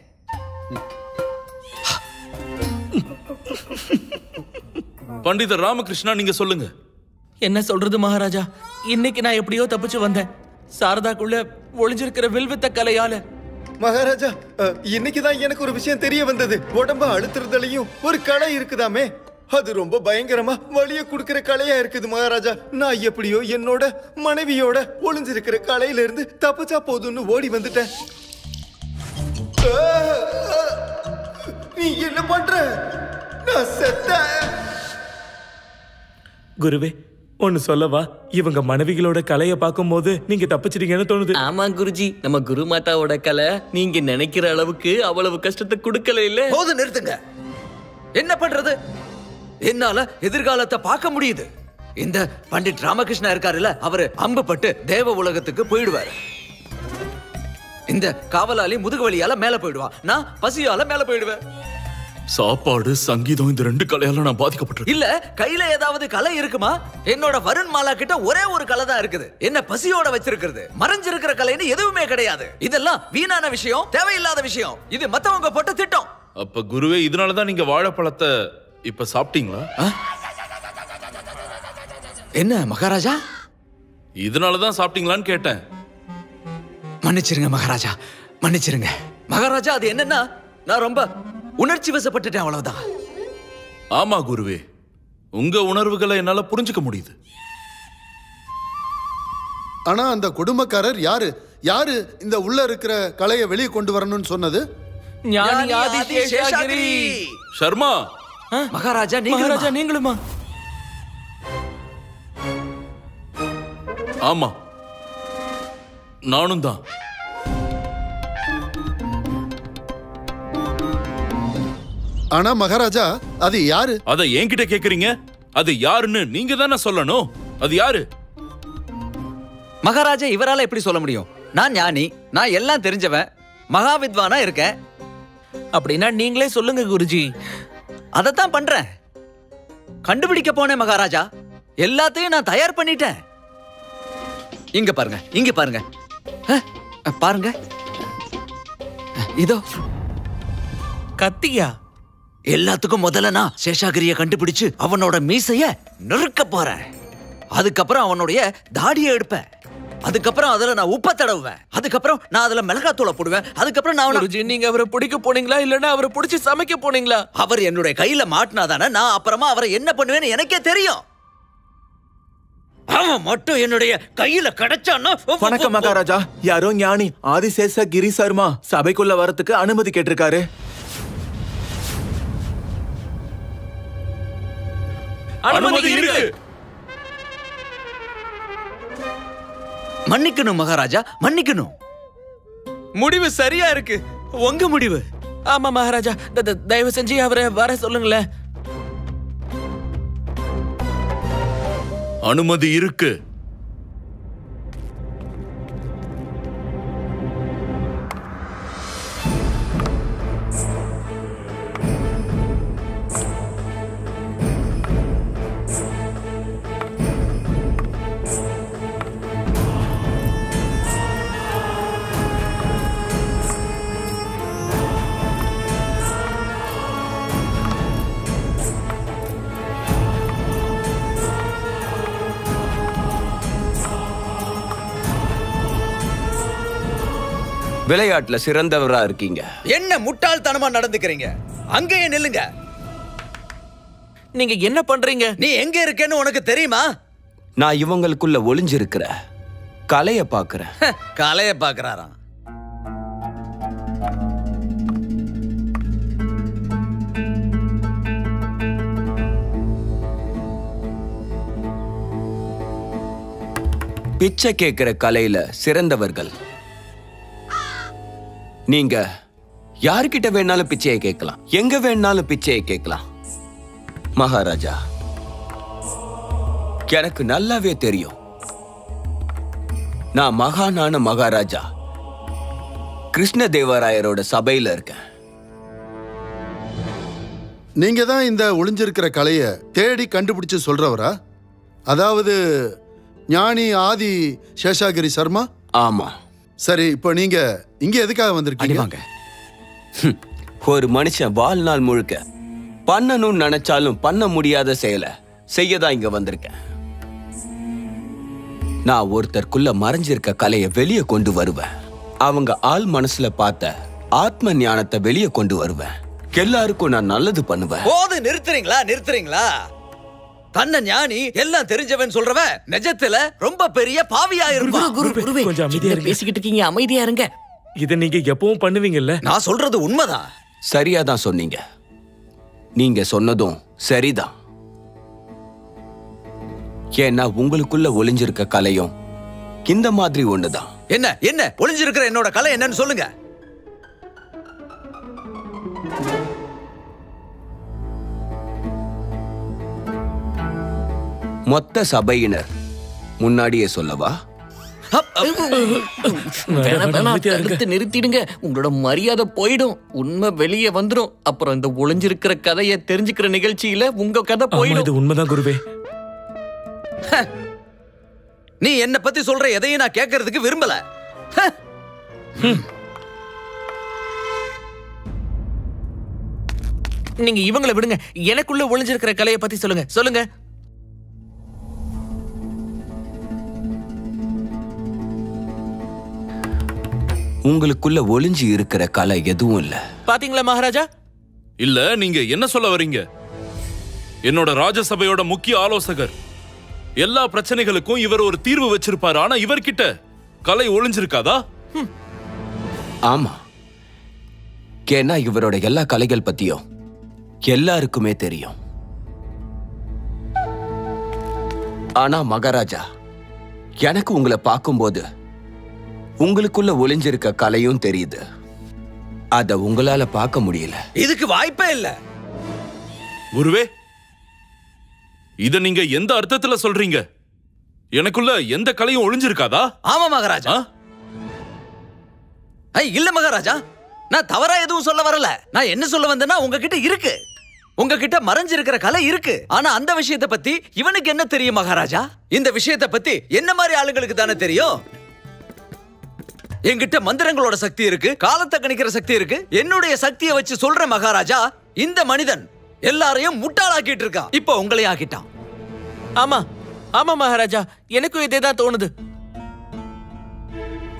Speaker 1: பண்டித ராமகிருஷ்ணா, நீங்க சொல்லுங்க.
Speaker 4: என்ன சொல்றது மகாராஜா, இன்னைக்கு நான் எப்படியோ தப்பிச்சு வந்தேன். சாரதாக்குள்ள ஒளிஞ்சிருக்கிற வில்வித்த கலையால.
Speaker 11: மகாராஜா, இன்னைக்குதான் எனக்கு ஒரு விஷயம் தெரிய வந்தது. உடம்ப அழுத்துறதுலயும் ஒரு கலை இருக்குதாமே, அது ரொம்ப பயங்கரமா வலிய குடுக்கிற கலையா இருக்குது மகாராஜா. நான் எப்படியோ என்னோட மனைவியோட ஒளிஞ்சிருக்கிற கலையில இருந்து தப்பிச்சா போதும்னு ஓடி வந்துட்டேன். நீ என்ன பண்ற? நான் செத்தேன்.
Speaker 8: குருவே, ஒன்னு சொல்லவா? இவங்க மனைவிகளோட கலையை பார்க்கும் போது நீங்க தப்பிச்சிட்டீங்கன்னு தோணுது.
Speaker 10: ஆமா குருஜி, நம்ம குரு மாதாவோட கலை நீங்க நினைக்கிற அளவுக்கு அவ்வளவு கஷ்டத்தை கொடுக்கல இல்ல.
Speaker 2: போது நிறுத்துங்க. என்ன பண்றது? என்னால எதிர்காலத்தை பார்க்க முடியுது. இந்த பண்டிட் ராமகிருஷ்ணா இருக்காருல்ல, அவரு அம்பு பட்டு தேவ உலகத்துக்கு போயிடுவாரு. இந்த காவலாளி முதுகு வலியால மேல போயிடுவான். நான் பசியால மேல போயிடுவேன்.
Speaker 1: சாப்பாடு, சங்கீதம், இந்த 2 கலையால நான் பாதிக்கப்பட்டிருக்கேன்.
Speaker 2: இல்ல, கையில ஏதாவது கலை இருக்குமா? என்னோட வருண் மாலா கிட்ட ஒரே ஒரு கலை தான் இருக்குது. என்ன பசியோட வச்சிருக்கிறது. மறைஞ்சிருக்கிற கலைன்னு எதுவுமே கிடையாது. இதெல்லாம் வீணான விஷயம், தேவையில்லாத விஷயம். இது மத்தவங்க போட்ட திட்டம்.
Speaker 1: அப்ப குருவே, இதனாலதான் நீங்க வாழைப்பழத்தை இப்ப சாப்பிட்டீங்களா?
Speaker 2: என்ன மகாராஜா?
Speaker 1: இதனாலதான் சாப்பிட்டீங்களான்னு கேட்டேன்.
Speaker 2: மன்னிச்சிருங்க மகாராஜா, மன்னிச்சிருங்க மகாராஜா. அது என்னன்னா, நான் ரொம்ப உணர்ச்சி வசப்பட்டுட்டேன், அவ்வளவுதான்.
Speaker 1: ஆமா குருவே, உங்க உணர்வுகளை என்னால புரிஞ்சுக்க முடியுது.
Speaker 3: ஆனா அந்த குடும்பக்காரர் யாரு? யாரு இந்த உள்ள இருக்கிற கலையை வெளியே கொண்டு வரணும்னு சொன்னது?
Speaker 4: ஞானி ஆதி சேஷாகிரி.
Speaker 1: சர்மா.
Speaker 2: மகாராஜா
Speaker 4: மகாராஜா நீங்களுமா?
Speaker 1: ஆமா, நானும் தான்.
Speaker 3: ஆனா மகாராஜா, அது யாரு?
Speaker 1: அத என்கிட்ட கேக்குறீங்க? அது யாருன்னு நீங்க தானே சொல்லணும். அது யாரு?
Speaker 2: மகாராஜா, இவரால எப்படி சொல்ல முடியும்? நான் ஞானி, நான் எல்லாம் தெரிஞ்சவன், மகாவித்வானா இருக்கேன்.
Speaker 4: அப்படின்னா நீங்களே சொல்லுங்க குருஜி.
Speaker 2: அதத்தான் பண்றேன். கண்டுபிடிக்க போனேன் மகாராஜா. எல்லாத்தையும் நான் தயார் பண்ணிட்டேன். இங்க பாருங்க, இங்க பாருங்க, பாருங்க. இதோ
Speaker 4: கத்தியா?
Speaker 2: எல்லாத்துக்கும் முதல்ல நான் சேஷாகிரிய கண்டுபிடிச்சு அவனோட மீசைய நெருக்க போறேன். அதுக்கப்புறம் அவனுடைய தாடியை எடுப்பேன். அதுக்கப்புறம் அதுல நான் உப்ப தடவுவேன். அதுக்கப்புறம் நான் அதுல மிளகாத்தூளை போடுவேன். அதுக்கப்புறம் நான்
Speaker 4: குருஜி, நீங்க அவரை பிடிக்க போனீங்களா இல்லன்னா அவரை பிடிச்சி சமைக்க போனீங்களா?
Speaker 2: அவர் என்னுடைய கையில மாட்டினாதானே நான் அப்புறமா அவரை என்ன பண்ணுவேன்னு எனக்கே தெரியும். அவன் மட்டும் என்னுடைய கையில கிடைச்சான்னா.
Speaker 6: வணக்கம் மகாராஜா. யாரோ ஞானி ஆதிசேஷ கிரி சர்மா சபைக்குள்ள வரத்துக்கு அனுமதி கேட்டிருக்காரு.
Speaker 1: அனுமதி இருக்கு.
Speaker 2: மன்னிக்கணும் மகாராஜா, மன்னிக்கணும். முடிவு சரியா இருக்கு. உங்க முடிவு.
Speaker 4: ஆமா மகாராஜா, தயவு செஞ்சு அவரை வர சொல்லுங்களேன்.
Speaker 1: அனுமதி இருக்கு.
Speaker 12: விளையாட்டுல சிறந்தவரா இருக்கீங்க.
Speaker 2: என்ன முட்டாள்தனமா நடந்துக்கிறீங்க? அங்கேயே நில்லுங்க.
Speaker 4: நீங்க என்ன பண்றீங்க?
Speaker 2: நீ எங்க இருக்கேன்னு உனக்கு தெரியுமா?
Speaker 12: நான் இவங்களுக்குள்ள ஒளிஞ்சிருக்கிற கலைய பாக்குறேன்.
Speaker 2: கலைய பாக்குறாராம்.
Speaker 12: பிச்சை கேட்கிற கலையில சிறந்தவர்கள். நீங்க யார்கிட்ட வேணாலும் பிச்சையை கேட்கலாம், எங்க வேணாலும் பிச்சையை கேட்கலாம். மகாராஜா, எனக்கு நல்லாவே தெரியும். நான் மகானான மகாராஜா கிருஷ்ணதேவராயரோட சபையில இருக்கேன்.
Speaker 3: நீங்க தான் இந்த ஒளிஞ்சிருக்கிற கலையை தேடி கண்டுபிடிச்சு சொல்றவரா? அதாவது ஞானி ஆதி சேஷாகிரி சர்மா?
Speaker 12: ஆமா.
Speaker 3: சரி, இப்போ நீங்க இங்க எதுக்காக வந்திருக்கீங்க?
Speaker 12: ஒரு மனுஷன் வாழ்நாள் முழுக்க பண்ணணும்னு நினைச்சாலும் பண்ண முடியாத செயலை செய்யதான் இங்க வந்திருக்கேன். நான் ஒருத்தருக்குள்ள மறைஞ்சிருக்க கலையை வெளியே கொண்டு வருவேன். அவங்க ஆள் மனசுல பார்த்த ஆத்ம ஞானத்தை வெளியே கொண்டு வருவேன். எல்லாருக்கும் நான் நல்லது பண்ணுவேன்.
Speaker 2: போது, நிறுத்துறீங்களா? நிறுத்துறீங்களா? தன்னை ஞானி எல்லாம் தெரிஞ்சவன் சொல்றவன் நிஜத்துல ரொம்ப பெரிய பாவியா இருப்பான்.
Speaker 8: கொஞ்சம் அமைதியா இருங்க.
Speaker 10: பேசிக்கிட்டு இருக்கீங்க, அமைதியா இருங்க.
Speaker 8: இதை நீங்க எப்பவும் பண்ணுவீங்கல்ல?
Speaker 2: நான் சொல்றது உண்மைதான்.
Speaker 12: சரியாதான் சொன்னீங்க. நீங்க சொன்னதும் சரிதான். ஏன்னா உங்களுக்குள்ள ஒளிஞ்சிருக்க கலையும் இந்த மாதிரி ஒண்ணுதான்.
Speaker 2: என்ன என்ன ஒளிஞ்சிருக்கிற என்னோட கலை என்னன்னு சொல்லுங்க.
Speaker 12: மொத்த சபையினர் முன்னாடியே சொல்லவா?
Speaker 10: நிறுத்திடுங்க, உங்களோட மரியாதை போயிடும். உண்மை வெளியே வந்துடும். அப்புறம் இந்த ஒளிஞ்சிருக்கிற கதையை தெரிஞ்சுக்கிற நிகழ்ச்சியில உங்க கதை போயிடும்.
Speaker 8: இது உண்மைதான் குருவே.
Speaker 2: நீ என்ன பத்தி சொல்ற எதையும் நான் கேட்கறதுக்கு விரும்பல.
Speaker 4: நீங்க இவங்களை விடுங்க. எனக்குள்ள ஒளிஞ்சிருக்கிற கலையை பத்தி சொல்லுங்க. சொல்லுங்க.
Speaker 12: உங்களுக்குள்ள ஒளிஞ்சு இருக்கிற கலை எதுவும் இல்ல.
Speaker 4: பாத்தீங்களா மகாராஜா?
Speaker 1: இல்ல, நீங்க என்ன சொல்ல வரீங்க? என்னோட ராஜசபையோட முக்கிய ஆலோசகர். எல்லா பிரச்சனைகளுக்கும் இவர் ஒரு தீர்வு வச்சிருப்பாரு. ஆனா இவர்கிட்ட கலை ஒளிஞ்சிருக்காதா?
Speaker 12: ஆமா, ஏன்னா இவரோட எல்லா கலைகள் பத்தியும் எல்லாருக்குமே தெரியும். ஆனா மகாராஜா, எனக்கு உங்களை பார்க்கும்போது உங்களுக்குள்ள ஒளிஞ்சிருக்க கலையும் தெரியுது. அத உங்களால பார்க்க முடியல.
Speaker 2: இதுக்கு வாய்ப்பே இல்ல.
Speaker 1: குருவே, இத நீங்க எந்த அர்த்தத்துல சொல்றீங்க? எனக்குள்ள எந்த கலையும் ஒளிஞ்சிருக்காதா?
Speaker 2: ஆமா மகாராஜா. இல்ல மகாராஜா, நான் தவறா எதுவும் சொல்ல வரல. நான் என்ன சொல்ல வந்தேன்னா, உங்ககிட்ட இருக்கு, உங்ககிட்ட மறைஞ்சிருக்கிற கலை இருக்கு. ஆனா அந்த விஷயத்தை பத்தி இவனுக்கு என்ன தெரியும் மகாராஜா? இந்த விஷயத்தை பத்தி என்ன மாதிரி ஆளுங்களுக்கு தானே தெரியும். என்கிட்ட மந்திரங்களோட சக்தி இருக்கு, காலத்தை கணிக்கிற சக்தி இருக்கு. என்னுடைய சக்தியை வச்சு சொல்ற மகாராஜா, இந்த மனிதன் எல்லாரையும் முட்டாளாக்கிட்டு இருக்கான். இப்போ உங்களையும் ஆக்கிட்டான்.
Speaker 4: ஆமா ஆமா மகாராஜா, எனக்கும் இதேதான் தோணுது.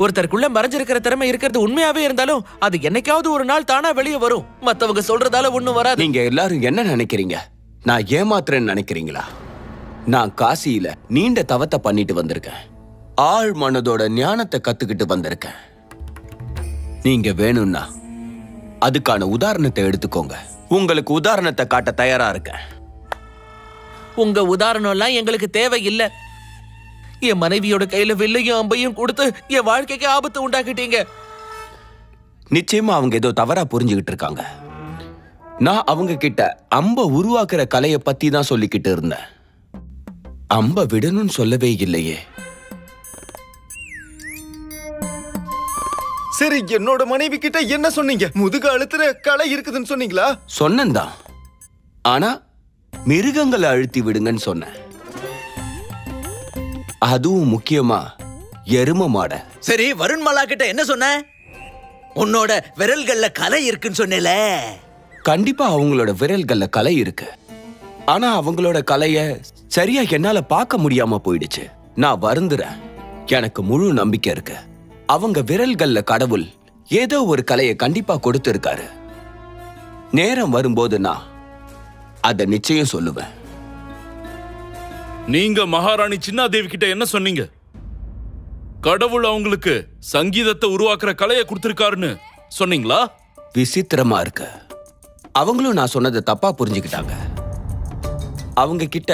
Speaker 4: ஒருத்தருக்குள்ள மறைஞ்சிருக்கிற திறமை இருக்கிறது உண்மையாவே இருந்தாலும் அது என்னைக்காவது ஒரு நாள் தானா வெளியே வரும். மத்தவங்க சொல்றதால ஒண்ணும் வராது.
Speaker 12: நீங்க எல்லாரும் என்ன நினைக்கிறீங்க? நான் ஏமாத்துறேன்னு நினைக்கிறீங்களா? நான் காசியில நீண்ட தவத்தை பண்ணிட்டு வந்திருக்கேன். ஆழ் மனதோட ஞானத்தை கத்துக்கிட்டு வந்திருக்கேன். நீங்க வேணும்னா அதுக்கான உதாரணத்தை எடுத்துக்கோங்க. உங்களுக்கு உதாரணத்தை காட்ட தயாரா இருக்கேன்.
Speaker 4: உங்க உதாரணம் எல்லாம் எங்களுக்கு தேவை இல்ல. என் மனைவியோட கையில வில்லையும் அம்பையும் கொடுத்து என் வாழ்க்கைக்கு ஆபத்து உண்டாக்கிட்டீங்க.
Speaker 12: நிச்சயமா அவங்க ஏதோ தவறா புரிஞ்சுகிட்டு இருக்காங்க. நான் அவங்க கிட்ட அம்ப உருவாக்குற கலைய பத்தி தான் சொல்லிக்கிட்டு இருந்தேன். அம்ப விடணும்னு சொல்லவே இல்லையே.
Speaker 11: சரி, என்னோட மனைவி கிட்ட என்ன சொன்னீங்க? முதுகு அழுத்துற கலை இருக்குதுன்னு சொன்னீங்களா?
Speaker 12: சொன்னேன்தான். ஆனா மிருகங்களை அழுத்தி விடுங்கன்னு சொன்னேன். அதுவும் முக்கியமா எரும மாட.
Speaker 2: சரி, வருண்மலா கிட்ட என்ன சொன்ன? உன்னோட விரல்கள்ல கலை இருக்குன்னு சொன்னேல.
Speaker 12: கண்டிப்பா அவங்களோட விரல்கள்ல கலை இருக்கு. ஆனா அவங்களோட கலைய சரியா என்னால பார்க்க முடியாம போயிடுச்சு. நான் வருந்துறேன். எனக்கு முழு நம்பிக்கை இருக்கு. அவங்க விரல்கள்ல கடவுள் ஏதோ ஒரு கலையை கண்டிப்பா கொடுத்திருக்காரு. நேரம் வரும்போது நான் அத நிச்சயம் சொல்லுவேன்.
Speaker 1: நீங்க மகாராணி சின்னாதேவி கிட்ட என்ன சொன்னீங்க? கடவுள் அவங்களுக்கு சங்கீதத்தை உருவாக்குற கலையை கொடுத்திருக்காருன்னு சொன்னீங்களா?
Speaker 12: விசித்திரமா இருக்கு. அவங்களும் நான் சொன்னதை தப்பா புரிஞ்சுக்கிட்டாங்க. அவங்க கிட்ட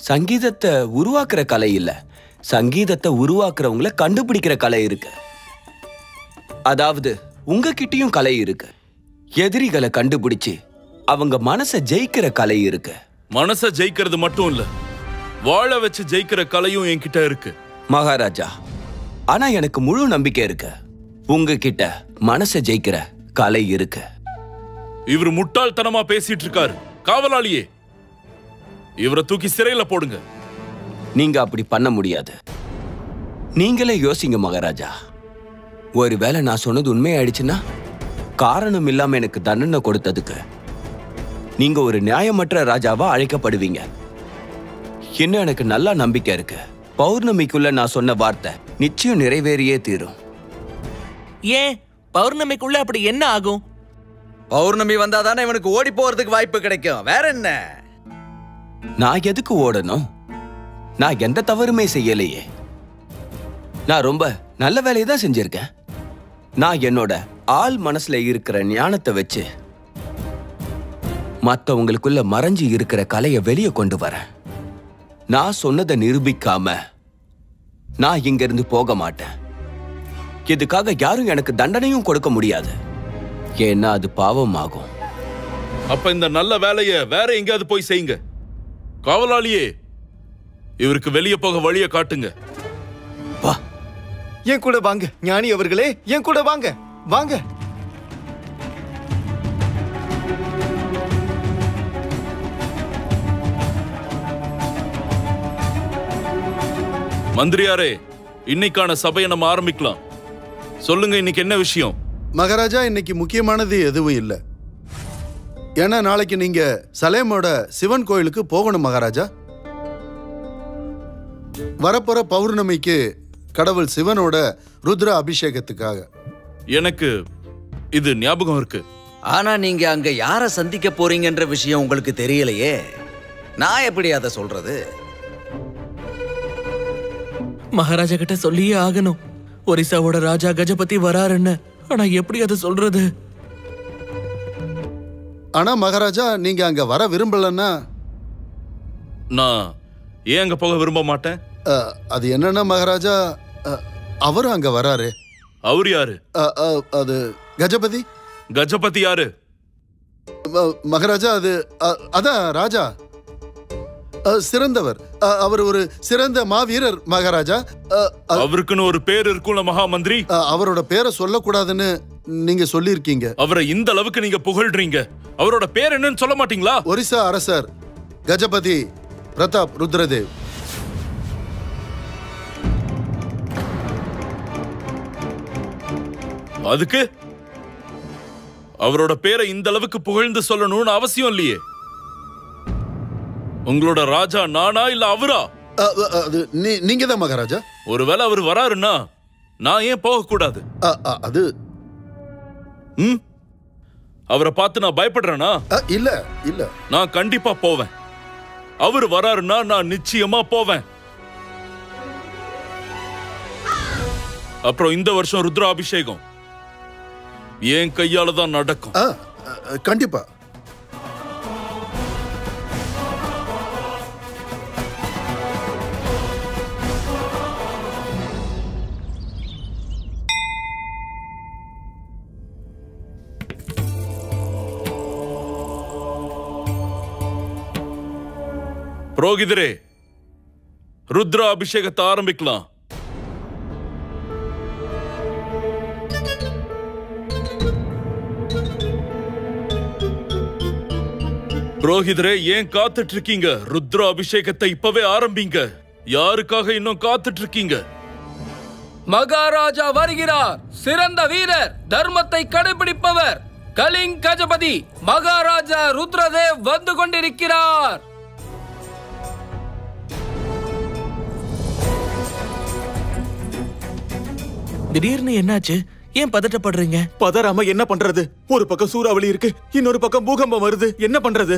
Speaker 12: சங்கீதத்தை உருவாக்குற கலை இல்ல, சங்கீதத்தை உருவாக்குறவங்களை கண்டுபிடிக்கிற கலை இருக்கு. அதாவது உங்ககிட்டயும் கலை இருக்கு. எதிரிகளை கண்டுபிடிச்சு அவங்க மனசை ஜெயிக்கிற கலை இருக்கு.
Speaker 1: மனசை ஜெயிக்கிறது மட்டும் இல்ல, வாழ வச்சு ஜெயிக்கிற கலையும் என்கிட்ட இருக்கு
Speaker 12: மகாராஜா. ஆனா எனக்கு முழு நம்பிக்கை இருக்கு. உங்ககிட்ட மனசை ஜெயிக்கிற கலை இருக்கு.
Speaker 1: இவர் முட்டாள்தனமா பேசிட்டு இருக்காரு. காவலாளியே, இவரை தூக்கி சிறையில போடுங்க.
Speaker 12: நீங்க அப்படி பண்ண முடியாது. நீங்களே யோசிங்க மகாராஜா. ஒருவேளை நான் சொன்னது உண்மையாயிடுச்சுன்னா, காரணம் இல்லாம எனக்கு தண்டனை கொடுத்ததுக்கு நீங்க ஒரு நியாயமற்ற ராஜாவா அழைக்கப்படுவீங்க. இன்னும் எனக்கு நல்லா நம்பிக்கை இருக்கு. பௌர்ணமிக்குள்ள நான் சொன்ன வார்த்தை நிச்சயம் நிறைவேறியே தீரும்.
Speaker 4: ஏன் பௌர்ணமிக்குள்ள அப்படி என்ன ஆகும்?
Speaker 2: பௌர்ணமி வந்தாதானே இவனுக்கு ஓடி போறதுக்கு வாய்ப்பு கிடைக்கும். வேற என்ன?
Speaker 12: நான் எதுக்கு ஓடணும்? நான் எந்த தவறுமே செய்யலையே. நான் ரொம்ப நல்ல வேலையை தான் செஞ்சிருக்கேன். நான் என்னோட ஆள் மனசுல இருக்கிற ஞானத்தை வச்சு மத்தவங்களுக்குள்ள மறைஞ்சு இருக்கிற கலையை வெளியே கொண்டு வரேன். நான் சொன்னதை நிரூபிக்காம நான் இங்க இருந்து போக மாட்டேன். இதுக்காக யாரும் எனக்கு தண்டனையும் கொடுக்க முடியாது. ஏன்னா அது பாவம் ஆகும்.
Speaker 1: அப்ப இந்த நல்ல வேலைய வேற எங்கேயாவது போய் செய்யுங்க. காவலாளியே, இவருக்கு வெளியே போக வழியை காட்டுங்க.
Speaker 11: வா, என் கூட வாங்க ஞானி அவர்களே, என் கூட வாங்க வாங்க.
Speaker 1: மந்திரியாரே, இன்னைக்கான சபையை நம்ம ஆரம்பிக்கலாம். சொல்லுங்க, இன்னைக்கு என்ன விஷயம்?
Speaker 3: மகாராஜா, இன்னைக்கு முக்கியமானது எதுவும் இல்லை. ஏன்னா நாளைக்கு நீங்க சலேமோட சிவன் கோயிலுக்கு போகணும் மகாராஜா. வரப்போற பௌர்ணமிக்கு கடவுள் சிவனோட ருத்ர அபிஷேகத்துக்காக.
Speaker 1: எனக்கு இது ஞாபகம் இருக்கு.
Speaker 2: ஆனா நீங்க அங்க யார சந்திக்க போறீங்கன்ற விஷயம் உங்களுக்கு தெரியலையே. நான் எப்படி அதை சொல்றது?
Speaker 4: மகாராஜா கிட்ட சொல்லியே ஆகணும். ஒரிசாவோட ராஜா கஜபதி வராருன்னு. ஆனா எப்படி அதை சொல்றது?
Speaker 3: ஆனா மகாராஜா, நீங்க அங்க வர விரும்பலன்னா
Speaker 1: நான் ஏன் அங்க போக விரும்ப மாட்டேன்?
Speaker 3: அது என்னன்னா மகாராஜா, அவரும் அங்க வராரு.
Speaker 1: அவர் யாரு?
Speaker 3: அது கஜபதி.
Speaker 1: கஜபதி யாரு?
Speaker 3: மகாராஜா, அதான் ராஜா, சிறந்தவர். அவர் ஒரு சிறந்த மாவீரர் மகாராஜா.
Speaker 1: அவருக்குன்னு ஒரு பேர் இருக்கும்ல மகா மந்திரி.
Speaker 3: அவரோட பேரை சொல்லக்கூடாதுன்னு நீங்க சொல்லியிருக்கீங்க.
Speaker 1: அவரை இந்த அளவுக்கு நீங்க புகழ்றீங்க, அவரோட பேர் என்னன்னு சொல்ல மாட்டீங்களா?
Speaker 3: ஒரிசா அரசர் கஜபதி பிரதாப் ருத்ரதேவ்.
Speaker 1: அதுக்கு அவரோட பேரை இந்த அளவுக்கு புகழ்ந்து சொல்லணும்னு அவசியம் இல்லையே. உங்களோட ராஜா நானா இல்ல அவரா?
Speaker 3: நீங்க தான் மகாராஜா.
Speaker 1: ஒருவேளை அவர் வராருன்னா நான் ஏன் போக கூடாது?
Speaker 3: அது
Speaker 1: அவரை பார்த்து நான் பயப்படுறேனா?
Speaker 3: இல்ல இல்ல,
Speaker 1: நான் கண்டிப்பா போவேன். அவர் வராருன்னா நான் நிச்சயமா போவேன். அப்புறம் இந்த வருஷம் ருத்ராபிஷேகம் என் கையால தான் நடக்கும்.
Speaker 3: கண்டிப்பா.
Speaker 1: புரோகிதரே, ருத்ரா அபிஷேகத்தை ஆரம்பிக்கலாம். புரோகிதரே, ஏன் காத்துட்டு இருக்கீங்க? ருத்ரா அபிஷேகத்தை இப்பவே ஆரம்பிங்க. யாருக்காக இன்னும் காத்துட்டு இருக்கீங்க?
Speaker 13: மகாராஜா வருகிறார். சிறந்த வீரர், தர்மத்தை கடைபிடிப்பவர், கலிங் கஜபதி மகாராஜா ருத்ரதேவ் வந்து கொண்டிருக்கிறார்.
Speaker 4: திடீர்னு என்னாச்சு? ஏன் பதட்டப்படுறீங்க?
Speaker 6: பதறாம என்ன பண்றது? ஒரு பக்கம் சூறாவளி இருக்கு, இன்னொரு பக்கம் பூகம்பம் வருது. என்ன பண்றது?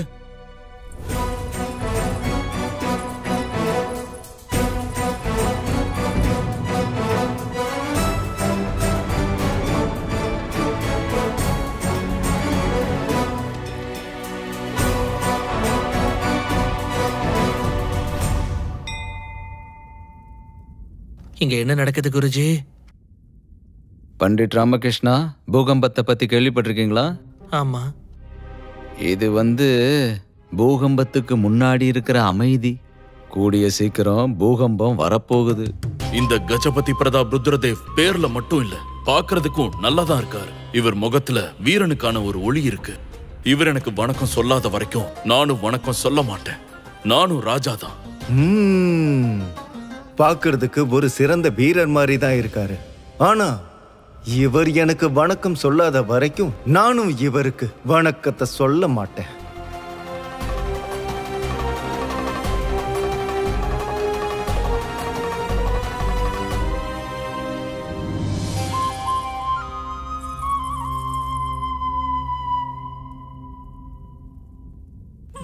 Speaker 4: இங்க என்ன நடக்குது குருஜி?
Speaker 2: பண்டிட் ராமகிருஷ்ணா, பூகம்பத்தை பத்தி கேள்விப்பட்டிருக்கீங்களா?
Speaker 4: ஆமா.
Speaker 2: இது பூகம்பத்துக்கு முன்னாடி இருக்கிற அமைதி. கூடிய சீக்கிரம் பூகம்பம் வரப்போகுது.
Speaker 1: இந்த கஜபதி பிரதாப் ருத்ரதேவ் பேர்ல மட்டும் இல்ல, பாக்குறதுக்கும் நல்லாதான் இருக்காரு. இவர் முகத்துல வீரனுக்கான ஒரு ஒளி இருக்கு. இவர் எனக்கு வணக்கம் சொல்லாத வரைக்கும் நானும் வணக்கம் சொல்ல மாட்டேன். நானும் ராஜா தான்.
Speaker 11: பாக்குறதுக்கு ஒரு சிறந்த வீரர் மாதிரி தான் இருக்காரு. ஆனா இவர் எனக்கு வணக்கம் சொல்லாத வரைக்கும் நானும் இவருக்கு வணக்கத்தை சொல்ல மாட்டேன்.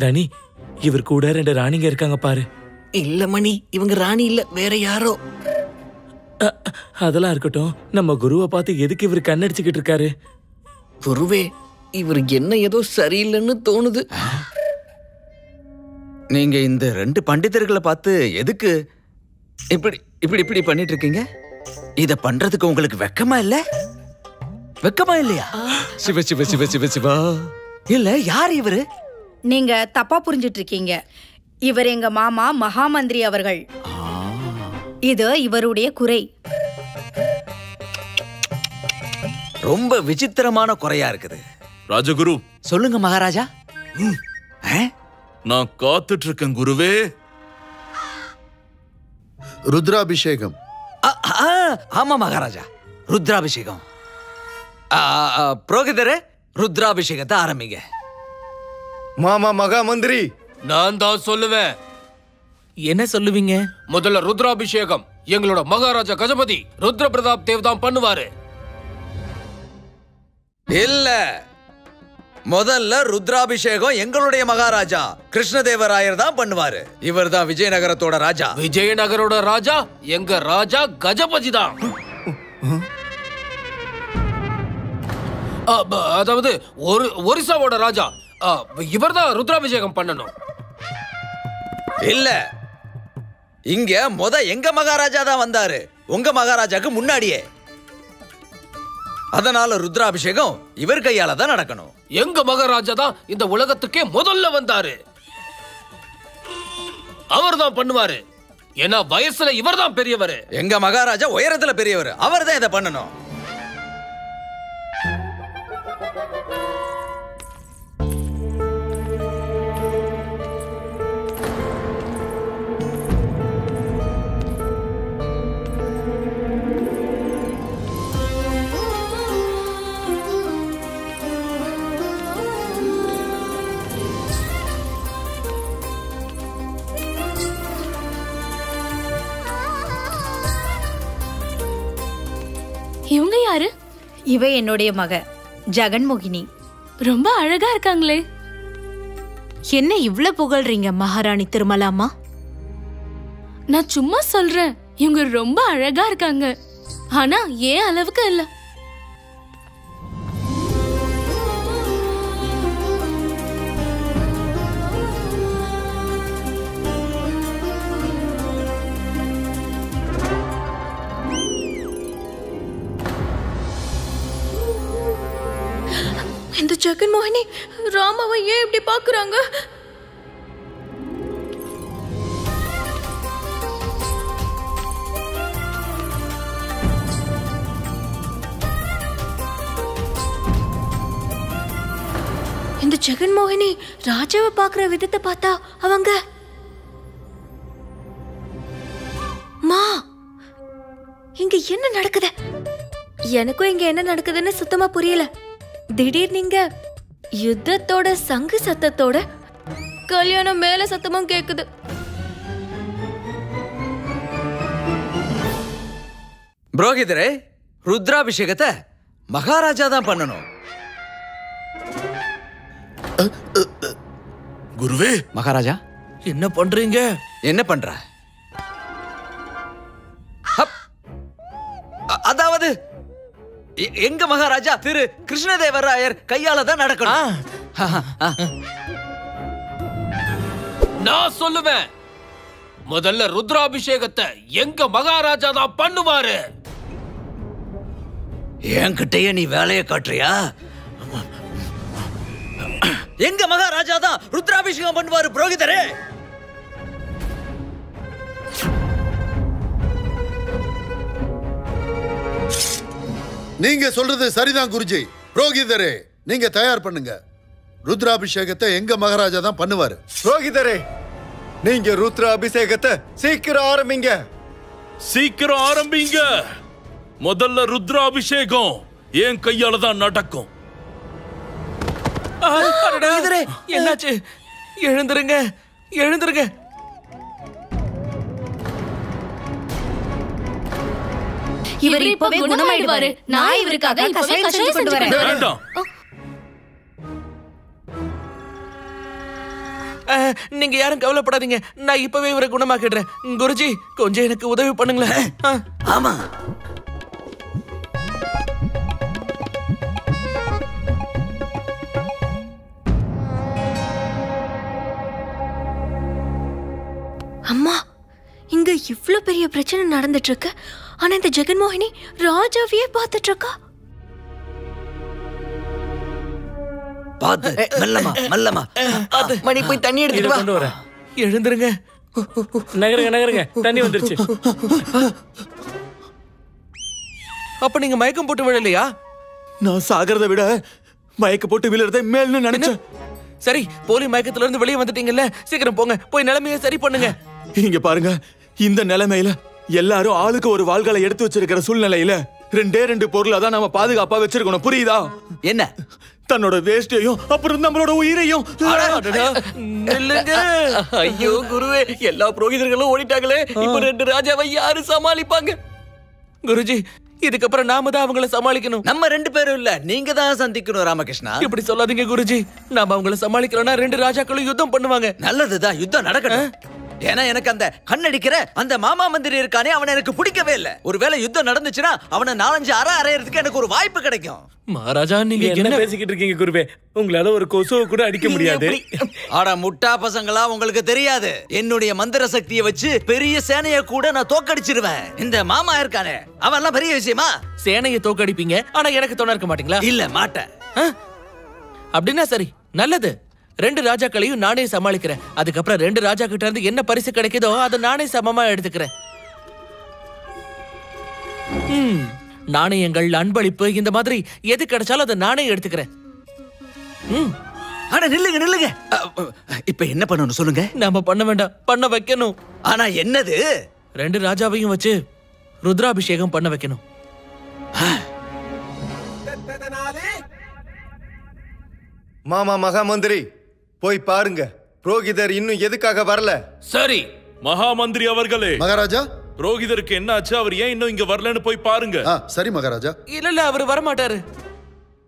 Speaker 8: தனி, இவர் கூட 2 ராணிங்க இருக்காங்க பாரு.
Speaker 10: இல்ல மணி, இவங்க ராணி இல்ல, வேற யாரோ.
Speaker 8: அதெல்லாம் இருக்கட்டும், நம்ம குருவை பார்த்து எதுக்கு இவர் கண்ணடிச்சுக்கிட்டு இருக்காரு?
Speaker 10: குருவே, இவர் என்ன ஏதோ சரியில்லைன்னு தோணுது.
Speaker 2: நீங்க இந்த 2 பண்டிதர்களை பார்த்து எதுக்கு இப்படி இப்படி இப்படி பண்ணிட்டு இருக்கீங்க? இத பண்றதுக்கு உங்களுக்கு வெக்கமா இல்ல? வெக்கமா இல்லையா? சிவ சிவ சிவ சிவ சிவா. இல்ல, யார் இவரு?
Speaker 14: நீங்க தப்பா புரிஞ்சிட்டு இருக்கீங்க. இவர் எங்க மாமா மகாமந்திரி அவர்கள். இது இவருடைய குறை.
Speaker 2: ரொம்ப விசித்திரமான குறையா இருக்குது.
Speaker 1: ராஜகுரு,
Speaker 2: சொல்லுங்க மகாராஜா.
Speaker 1: நான் காத்துட்டு இருக்கேன் குருவே.
Speaker 3: ருத்ராபிஷேகம்.
Speaker 2: ஆமா மகாராஜா, ருத்ராபிஷேகம். புரோகிதரே, ருத்ராபிஷேகத்தை ஆரம்பிங்க.
Speaker 11: மாமா மகா மந்திரி,
Speaker 13: நான் தான் சொல்லுவேன்.
Speaker 4: என்ன சொல்லுவீங்க?
Speaker 13: முதல்ல ருத்ராபிஷேகம் எங்களோட மகாராஜா கஜபதி ருத்ர பிரதாப் தேவ் தான் பண்ணுவாரு.
Speaker 2: இல்ல, முதல்ல ருத்ராபிஷேகம் எங்களுடைய மகாராஜா கிருஷ்ணதேவராயர் தான் பண்ணுவாரு. இவர் தான் விஜயநகரத்தோட ராஜா.
Speaker 13: விஜயநகரோட ராஜா எங்க ராஜா கஜபதி தான். அதாவது ஒரிசாவோட ராஜா இவர் தான் ருத்ராபிஷேகம் பண்ணணும்.
Speaker 2: இல்ல, இங்க எங்க மகாராஜா தான் வந்தாரு, உங்க மகாராஜாக்கு முன்னாடியே. அதனால ருத்ராபிஷேகம் இவர் கையால தான் நடக்கணும்.
Speaker 13: எங்க மகாராஜா தான் இந்த உலகத்துக்கே முதல்ல வந்தாரு, அவர் தான் பண்ணுவாரு. ஏன்னா வயசுல இவர் தான் பெரியவர்.
Speaker 2: எங்க மகாராஜா உயரத்துல பெரியவர், அவர் தான் இதை பண்ணணும்.
Speaker 9: இவங்க யாரு?
Speaker 14: இவ என்னுடைய மக ஜெகன்மோகினி.
Speaker 9: ரொம்ப அழகா இருக்காங்களே.
Speaker 7: என்ன இவ்ளோ புகழ்றீங்க மகாராணி திருமலாமா?
Speaker 9: நான் சும்மா சொல்றேன், இவங்க ரொம்ப அழகா இருக்காங்க. ஆனா ஏன் அளவுக்கு இல்ல.
Speaker 5: இந்த ஜெகன்மோகினி ராமாவை ஏன் இப்படி பாக்குறாங்க? இந்த ஜெகன்மோகினி ராஜாவை பாக்குற விதத்தை பார்த்தா அவங்க மா, இங்க என்ன நடக்குது? எனக்கும் இங்க என்ன நடக்குதுன்னு சுத்தமா புரியல. திடீர் நீங்க யுத்தத்தோட சங்கு சத்தத்தோட கல்யாணம் மேல சத்தமும் கேக்குது.
Speaker 2: புரோகிதரே, ருத்ராபிஷேகத்தை மகாராஜா தான் பண்ணணும்.
Speaker 1: குருவே.
Speaker 2: மகாராஜா
Speaker 4: என்ன பண்றீங்க?
Speaker 2: என்ன பண்ற? அதாவது எங்க மகாராஜா திரு கிருஷ்ணதேவராயர் கையால தான் நடக்கணும்.
Speaker 13: நான் சொல்லுவேன், முதல்ல ருத்ராபிஷேகத்தை எங்க மகாராஜா தான் பண்ணுவாரு.
Speaker 2: என்கிட்டயே நீ வேலையை காட்டுறியா? எங்க மகாராஜா தான் ருத்ராபிஷேகம் பண்ணுவாரு புரோகிதரே.
Speaker 3: நீங்க சொல்றது சரிதான் குருஜி. புரோகிதரே, நீங்க தயார் பண்ணுங்க. ருத்ராபிஷேகத்தை எங்க மகாராஜா தான் பண்ணுவாரு.
Speaker 11: புரோகிதரே, நீங்க ருத்ராபிஷேகத்தை சீக்கிரம் ஆரம்பிங்க.
Speaker 1: சீக்கிரம் ஆரம்பிங்க. முதல்ல ருத்ராபிஷேகம் என் கையால தான் நடக்கும்.
Speaker 4: என்னாச்சு? எழுந்துருங்க, எழுந்துருங்க.
Speaker 14: இவர் இப்பவே குணமாயிடுவாரு. நான் இவருக்காக கஷாயம் செஞ்சு கொண்டு வரேன்.
Speaker 1: வேண்டாம்.
Speaker 4: நீங்க யாரும் கவலைப்படாதீங்க, நான் இப்பவே இவரை குணமாக்கிடுறேன். குருஜி, கொஞ்சம் எனக்கு உதவி பண்ணுங்களேன்.
Speaker 2: ஆமா.
Speaker 5: அம்மா, இங்க இவ்ளோ பெரிய பிரச்சனை நடந்துட்டு இருக்கு. ஆனா இந்த ஜெகன்மோகினி ராஜாவையே பார்த்துட்டு இருக்கா.
Speaker 2: பாத்து மெல்லமா மெல்லமா.
Speaker 10: மணி போய் தண்ணி எடுத்துட்டு வா.
Speaker 4: எழுந்துருங்க.
Speaker 8: நகருங்க நகருங்க, தண்ணி வந்துருச்சு.
Speaker 4: அப்ப நீங்க மயக்கம் போட்டு விழலையா?
Speaker 6: நான் சாகிறத விட மயக்க போட்டு விழுறதை மேல்னு நினைச்சேன்.
Speaker 4: சரி, போலி மயக்கத்துல இருந்து வெளியே வந்துட்டீங்கல்ல, சீக்கிரம் போங்க, போய் நிலைமையை சரி பண்ணுங்க.
Speaker 6: இங்க பாருங்க, இந்த நிலைமையில எல்லாரும் ஆளுக்கு ஒரு வாள்களை எடுத்து வச்சிருக்கிற சூழ்நிலையில 2 பொருளை தான் நம்ம பாதுகாப்பா வச்சிருக்கணும், புரியுதா?
Speaker 2: என்ன?
Speaker 6: தன்னோட வேஷ்டையும் அப்புறம் நம்மளோட உயிரையும்.
Speaker 10: ஐயோ குருவே, எல்லா புரோகிதர்களும் ஓடிட்டாங்களே. இப்ப 2 ராஜாவை யாரு சமாளிப்பாங்க?
Speaker 4: குருஜி, இதுக்கப்புறம் நாம தான் அவங்கள சமாளிக்கணும்.
Speaker 2: நம்ம 2 பேரும் இல்ல, நீங்க தான் சந்திக்கணும் ராமகிருஷ்ணா.
Speaker 4: இப்படி சொல்லாதீங்க குருஜி. நாம அவங்கள சமாளிக்கலன்னா 2 ராஜாக்களும் யுத்தம் பண்ணுவாங்க.
Speaker 2: நல்லதுதான், யுத்தம் நடக்கணும். ஏன்னா எனக்கு அந்த கண்ணடிக்கிற அந்த மாமா மந்திரி இருக்கானே, அவனை எனக்கு பிடிக்கவே இல்ல. ஒருவேளை யுத்தம் நடந்துச்சுன்னா அவனை 4-5 அறையறதுக்கு எனக்கு ஒரு வாய்ப்பு கிடைக்கும்.
Speaker 4: மகாராஜா, நீங்க
Speaker 8: என்ன பேசிக்கிட்டு இருக்கீங்க குருவே? உங்களால ஒரு கொசுவை கூட அடிக்க முடியாது.
Speaker 2: ஆடா முட்டா பசங்களா, உங்களுக்கு தெரியாது. என்னுடைய மந்திர சக்தியை வச்சு பெரிய சேனையை கூட நான் தோக்கடிச்சிருவேன். இந்த மாமா இருக்கானே, அவன் எல்லாம் பெரிய விஷயமா?
Speaker 4: சேனையை தோக்கடிப்பீங்க, ஆனா எனக்கு துணை இருக்க மாட்டீங்களா?
Speaker 2: இல்ல, மாட்டேன்.
Speaker 4: அப்படின்னா சரி, நல்லது. 2 ராஜாக்களையும் நானே சமாளிக்கிறேன். அதுக்கப்புறம் 2 ராஜா கிட்ட இருந்து என்ன பரிசு கிடைக்குதோ அதை நானே சமமா எடுத்துக்கிறேன். நாணயங்கள், அன்பளிப்பு, இந்த மாதிரி எது கிடைச்சாலும் அதை நானே எடுத்துக்கிறேன்.
Speaker 2: ஆனா நில்லுங்க நில்லுங்க, இப்ப என்ன பண்ணணும் சொல்லுங்க.
Speaker 4: நாம பண்ண வேண்டாம், பண்ண வைக்கணும்.
Speaker 2: ஆனா என்னது?
Speaker 4: 2 ராஜாவையும் வச்சு ருத்ராபிஷேகம் பண்ண வைக்கணும்.
Speaker 11: மாமா மகாமந்திரி, போய் பாருங்க, புரோகிதர் இன்னும் எதுக்காக வரல?
Speaker 13: சரி
Speaker 1: மகாமந்திரி அவர்களே.
Speaker 3: மகாராஜா,
Speaker 1: புரோகிதருக்கு என்ன ஆச்சு? அவர் ஏன் இன்னும் இங்க வரலன்னு போய் பாருங்க.
Speaker 3: சரி மகாராஜா.
Speaker 4: இல்ல, அவர் வர மாட்டாரு.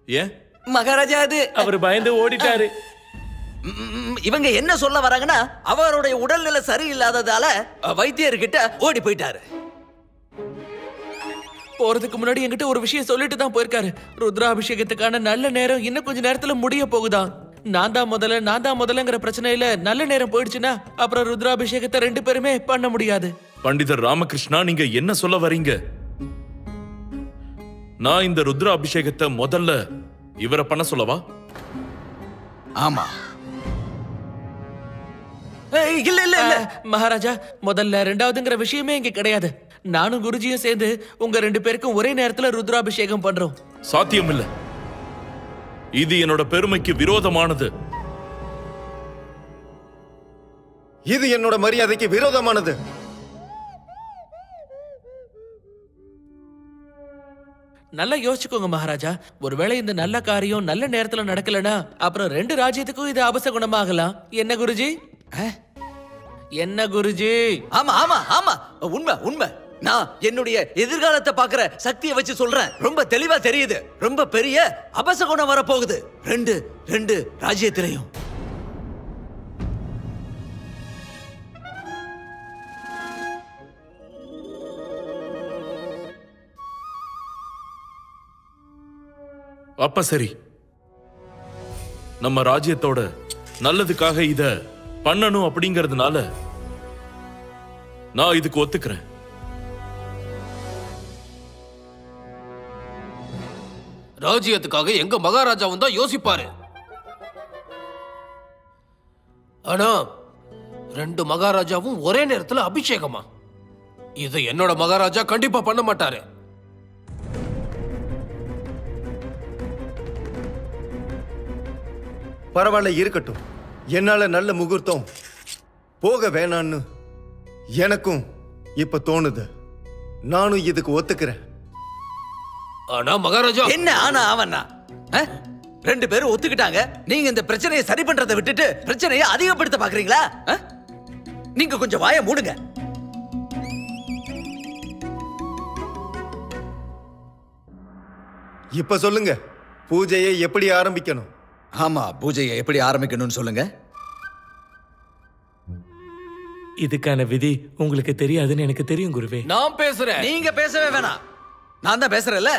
Speaker 1: ஏன்
Speaker 10: மகாராஜா? அது
Speaker 8: அவர் பயந்து ஓடிட்டாரு.
Speaker 2: இவங்க என்ன சொல்ல வராங்கன்னா, அவருடைய உடல்நிலை சரியில்லாததால வைத்தியர்கிட்ட ஓடி போயிட்டாரு.
Speaker 4: போறதுக்கு முன்னாடி என்கிட்ட ஒரு விஷயம் சொல்லிட்டு தான் போயிருக்காரு. ருத்ராபிஷேகத்துக்கான நல்ல நேரம் இன்னும் கொஞ்ச நேரத்துல முடிய போகுதா. நான் தான் முதல்லங்கிற பிரச்சனையில நல்ல நேரம் போயிடுச்சுன்னா அப்புறம் ருத்ராபிஷேகத்தை 2 பேருமே பண்ண முடியாது.
Speaker 1: பண்டிதர் ராமகிருஷ்ணா, நீங்க என்ன சொல்ல வரீங்க? நான் இந்த ருத்ராபிஷேகத்தை முதல்ல இவரை பண்ண சொல்லவா?
Speaker 2: ஆமா. இல்ல இல்ல இல்ல
Speaker 4: மகாராஜா, முதல்ல 2வதுங்கிற விஷயமே இங்க கிடையாது. நானும் குருஜியும் சேர்ந்து உங்க 2 பேருக்கும் ஒரே நேரத்துல ருத்ராபிஷேகம் பண்றோம்.
Speaker 1: சாத்தியம் இல்ல. இது என்னோட பெருமைக்கு விரோதமானது.
Speaker 11: இது என்னோட மரியாதைக்கு விரோதமானது.
Speaker 4: நல்லா யோசிச்சுக்கோங்க மகாராஜா. ஒருவேளை இந்த நல்ல காரியம் நல்ல நேரத்துல நடக்கலனா அப்புறம் 2 ராஜ்யத்துக்கும் இது அபசகுணமாகலாம். என்ன குருஜி? என்ன குருஜி?
Speaker 2: ஆமா ஆமா ஆமா, உண்மை உண்மை. நான் என்னுடைய எதிர்காலத்தை பாக்குற சக்தியை வச்சு சொல்றேன். ரொம்ப தெளிவா தெரியுது. ரொம்ப பெரிய அபசகுணம் வரப்போகுது 2 ராஜ்யத்திலையும்.
Speaker 1: அப்ப சரி, நம்ம ராஜ்யத்தோட நல்லதுக்காக இத பண்ணணும் அப்படிங்கறதுனால நான் இதுக்கு ஒத்துக்கிறேன்.
Speaker 13: ராஜ்யத்துக்காக எங்க மகாராஜாவும் தான் யோசிப்பாரு. ஆனா 2 மகாராஜாவும் ஒரே நேரத்துல அபிஷேகமா? இது என்னோட மகாராஜா கண்டிப்பா பண்ண மாட்டாரு.
Speaker 11: பரவாயில்ல, இருக்கட்டும். என்னால நல்ல முகூர்த்தம் போக வேணான்னு எனக்கும் இப்ப தோணுது. நானும் இதுக்கு ஒத்துக்கிறேன்.
Speaker 13: ஆனா மகாராஜா
Speaker 2: என்ன ஆனா அவனா? 2 பேரும் ஒத்துக்கிட்டாங்க. நீங்க இந்த பிரச்சனையை சரி பண்றதை விட்டுட்டு பிரச்சனையை அதிகப்படுத்த பாக்குறீங்களா? நீங்க கொஞ்சம் வாயை மூடுங்க.
Speaker 11: இப்ப சொல்லுங்க, பூஜையை எப்படி ஆரம்பிக்கணும்?
Speaker 2: ஆமா, பூஜையை எப்படி ஆரம்பிக்கணும்னு சொல்லுங்க.
Speaker 8: இதுக்கான விதி உங்களுக்கு தெரியாதுன்னு எனக்கு தெரியும் குருவே.
Speaker 13: நான் பேசுறேன்.
Speaker 2: நீங்க பேசவே வேணாம். நான் தான் பேசுறேன்ல.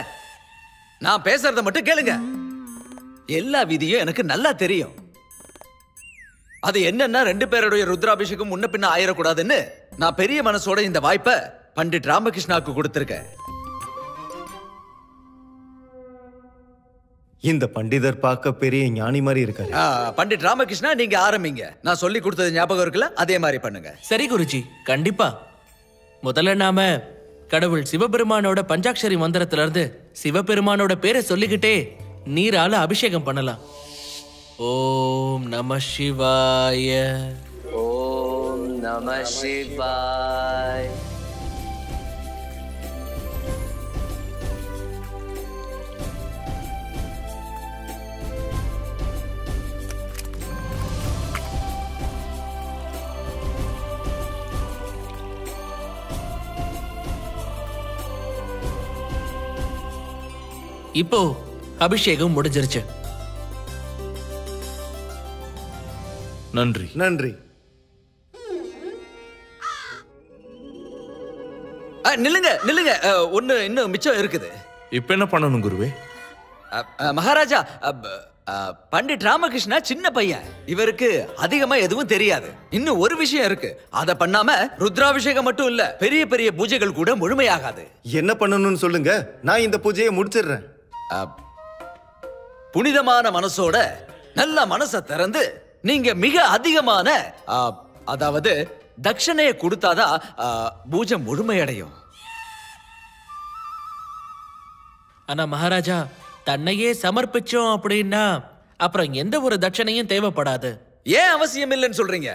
Speaker 2: நான் பேசுறத மட்டும் கேளுங்க. எல்லா விதியும் எனக்கு நல்லா தெரியும். அது என்னன்னா 2 பேருடைய ருத்ராபிஷேகம் முன்ன பின்ன ஆயிடக்கூடாதுன்னு நான் பெரிய மனசோட இந்த வாய்ப்பை பண்டிட் ராமகிருஷ்ணாவுக்கு கொடுத்திருக்கேன்.
Speaker 11: இந்த பண்டிதர் பார்க்க பெரிய ஞானி மாதிரி இருக்காரு.
Speaker 2: பண்டிட் ராமகிருஷ்ணா, நீங்க ஆரம்பிங்க. நான் சொல்லி கொடுத்தது ஞாபகம் இருக்குல்ல, அதே மாதிரி பண்ணுங்க.
Speaker 4: சரி குருஜி, கண்டிப்பா. முதல்ல நாம கடவுள் சிவபெருமானோட பஞ்சாட்சரி மந்திரத்துல இருந்து சிவபெருமானோட பேரை சொல்லிக்கிட்டே நீரால அபிஷேகம் பண்ணலாம். ஓம் நம சிவாய.
Speaker 2: ஓம் நம சிவாய.
Speaker 4: இப்போ அபிஷேகம் முடிஞ்சிருச்சு.
Speaker 1: நன்றி.
Speaker 11: நன்றி.
Speaker 2: நில்லுங்க நில்லுங்க, ஒண்ணு இன்னும் மிச்சம் இருக்குது.
Speaker 1: இப்ப என்ன பண்ணணும் குருவே?
Speaker 2: மகாராஜா, பண்டிட் ராமகிருஷ்ணா சின்ன பையன், இவருக்கு அதிகமா எதுவும் தெரியாது. இன்னும் ஒரு விஷயம் இருக்கு, அத பண்ணாம ருத்ராபிஷேகம் மட்டும் இல்ல, பெரிய பெரிய பூஜைகள் கூட முழுமையாகாது.
Speaker 11: என்ன பண்ணணும்னு சொல்லுங்க, நான் இந்த பூஜையை முடிச்சிடுறேன்.
Speaker 2: புனிதமான மனசோட நல்ல மனசை திறந்து நீங்க மிக அதிகமான அதாவது தட்சணையை கொடுத்தாதான் பூஜை முழுமையடையும்.
Speaker 4: ஆனா மகாராஜா, தன்னையே சமர்ப்பிச்சோம் அப்படின்னா அப்புறம் எந்த ஒரு தட்சணையும் தேவைப்படாது.
Speaker 2: ஏன் அவசியம் இல்லைன்னு சொல்றீங்க?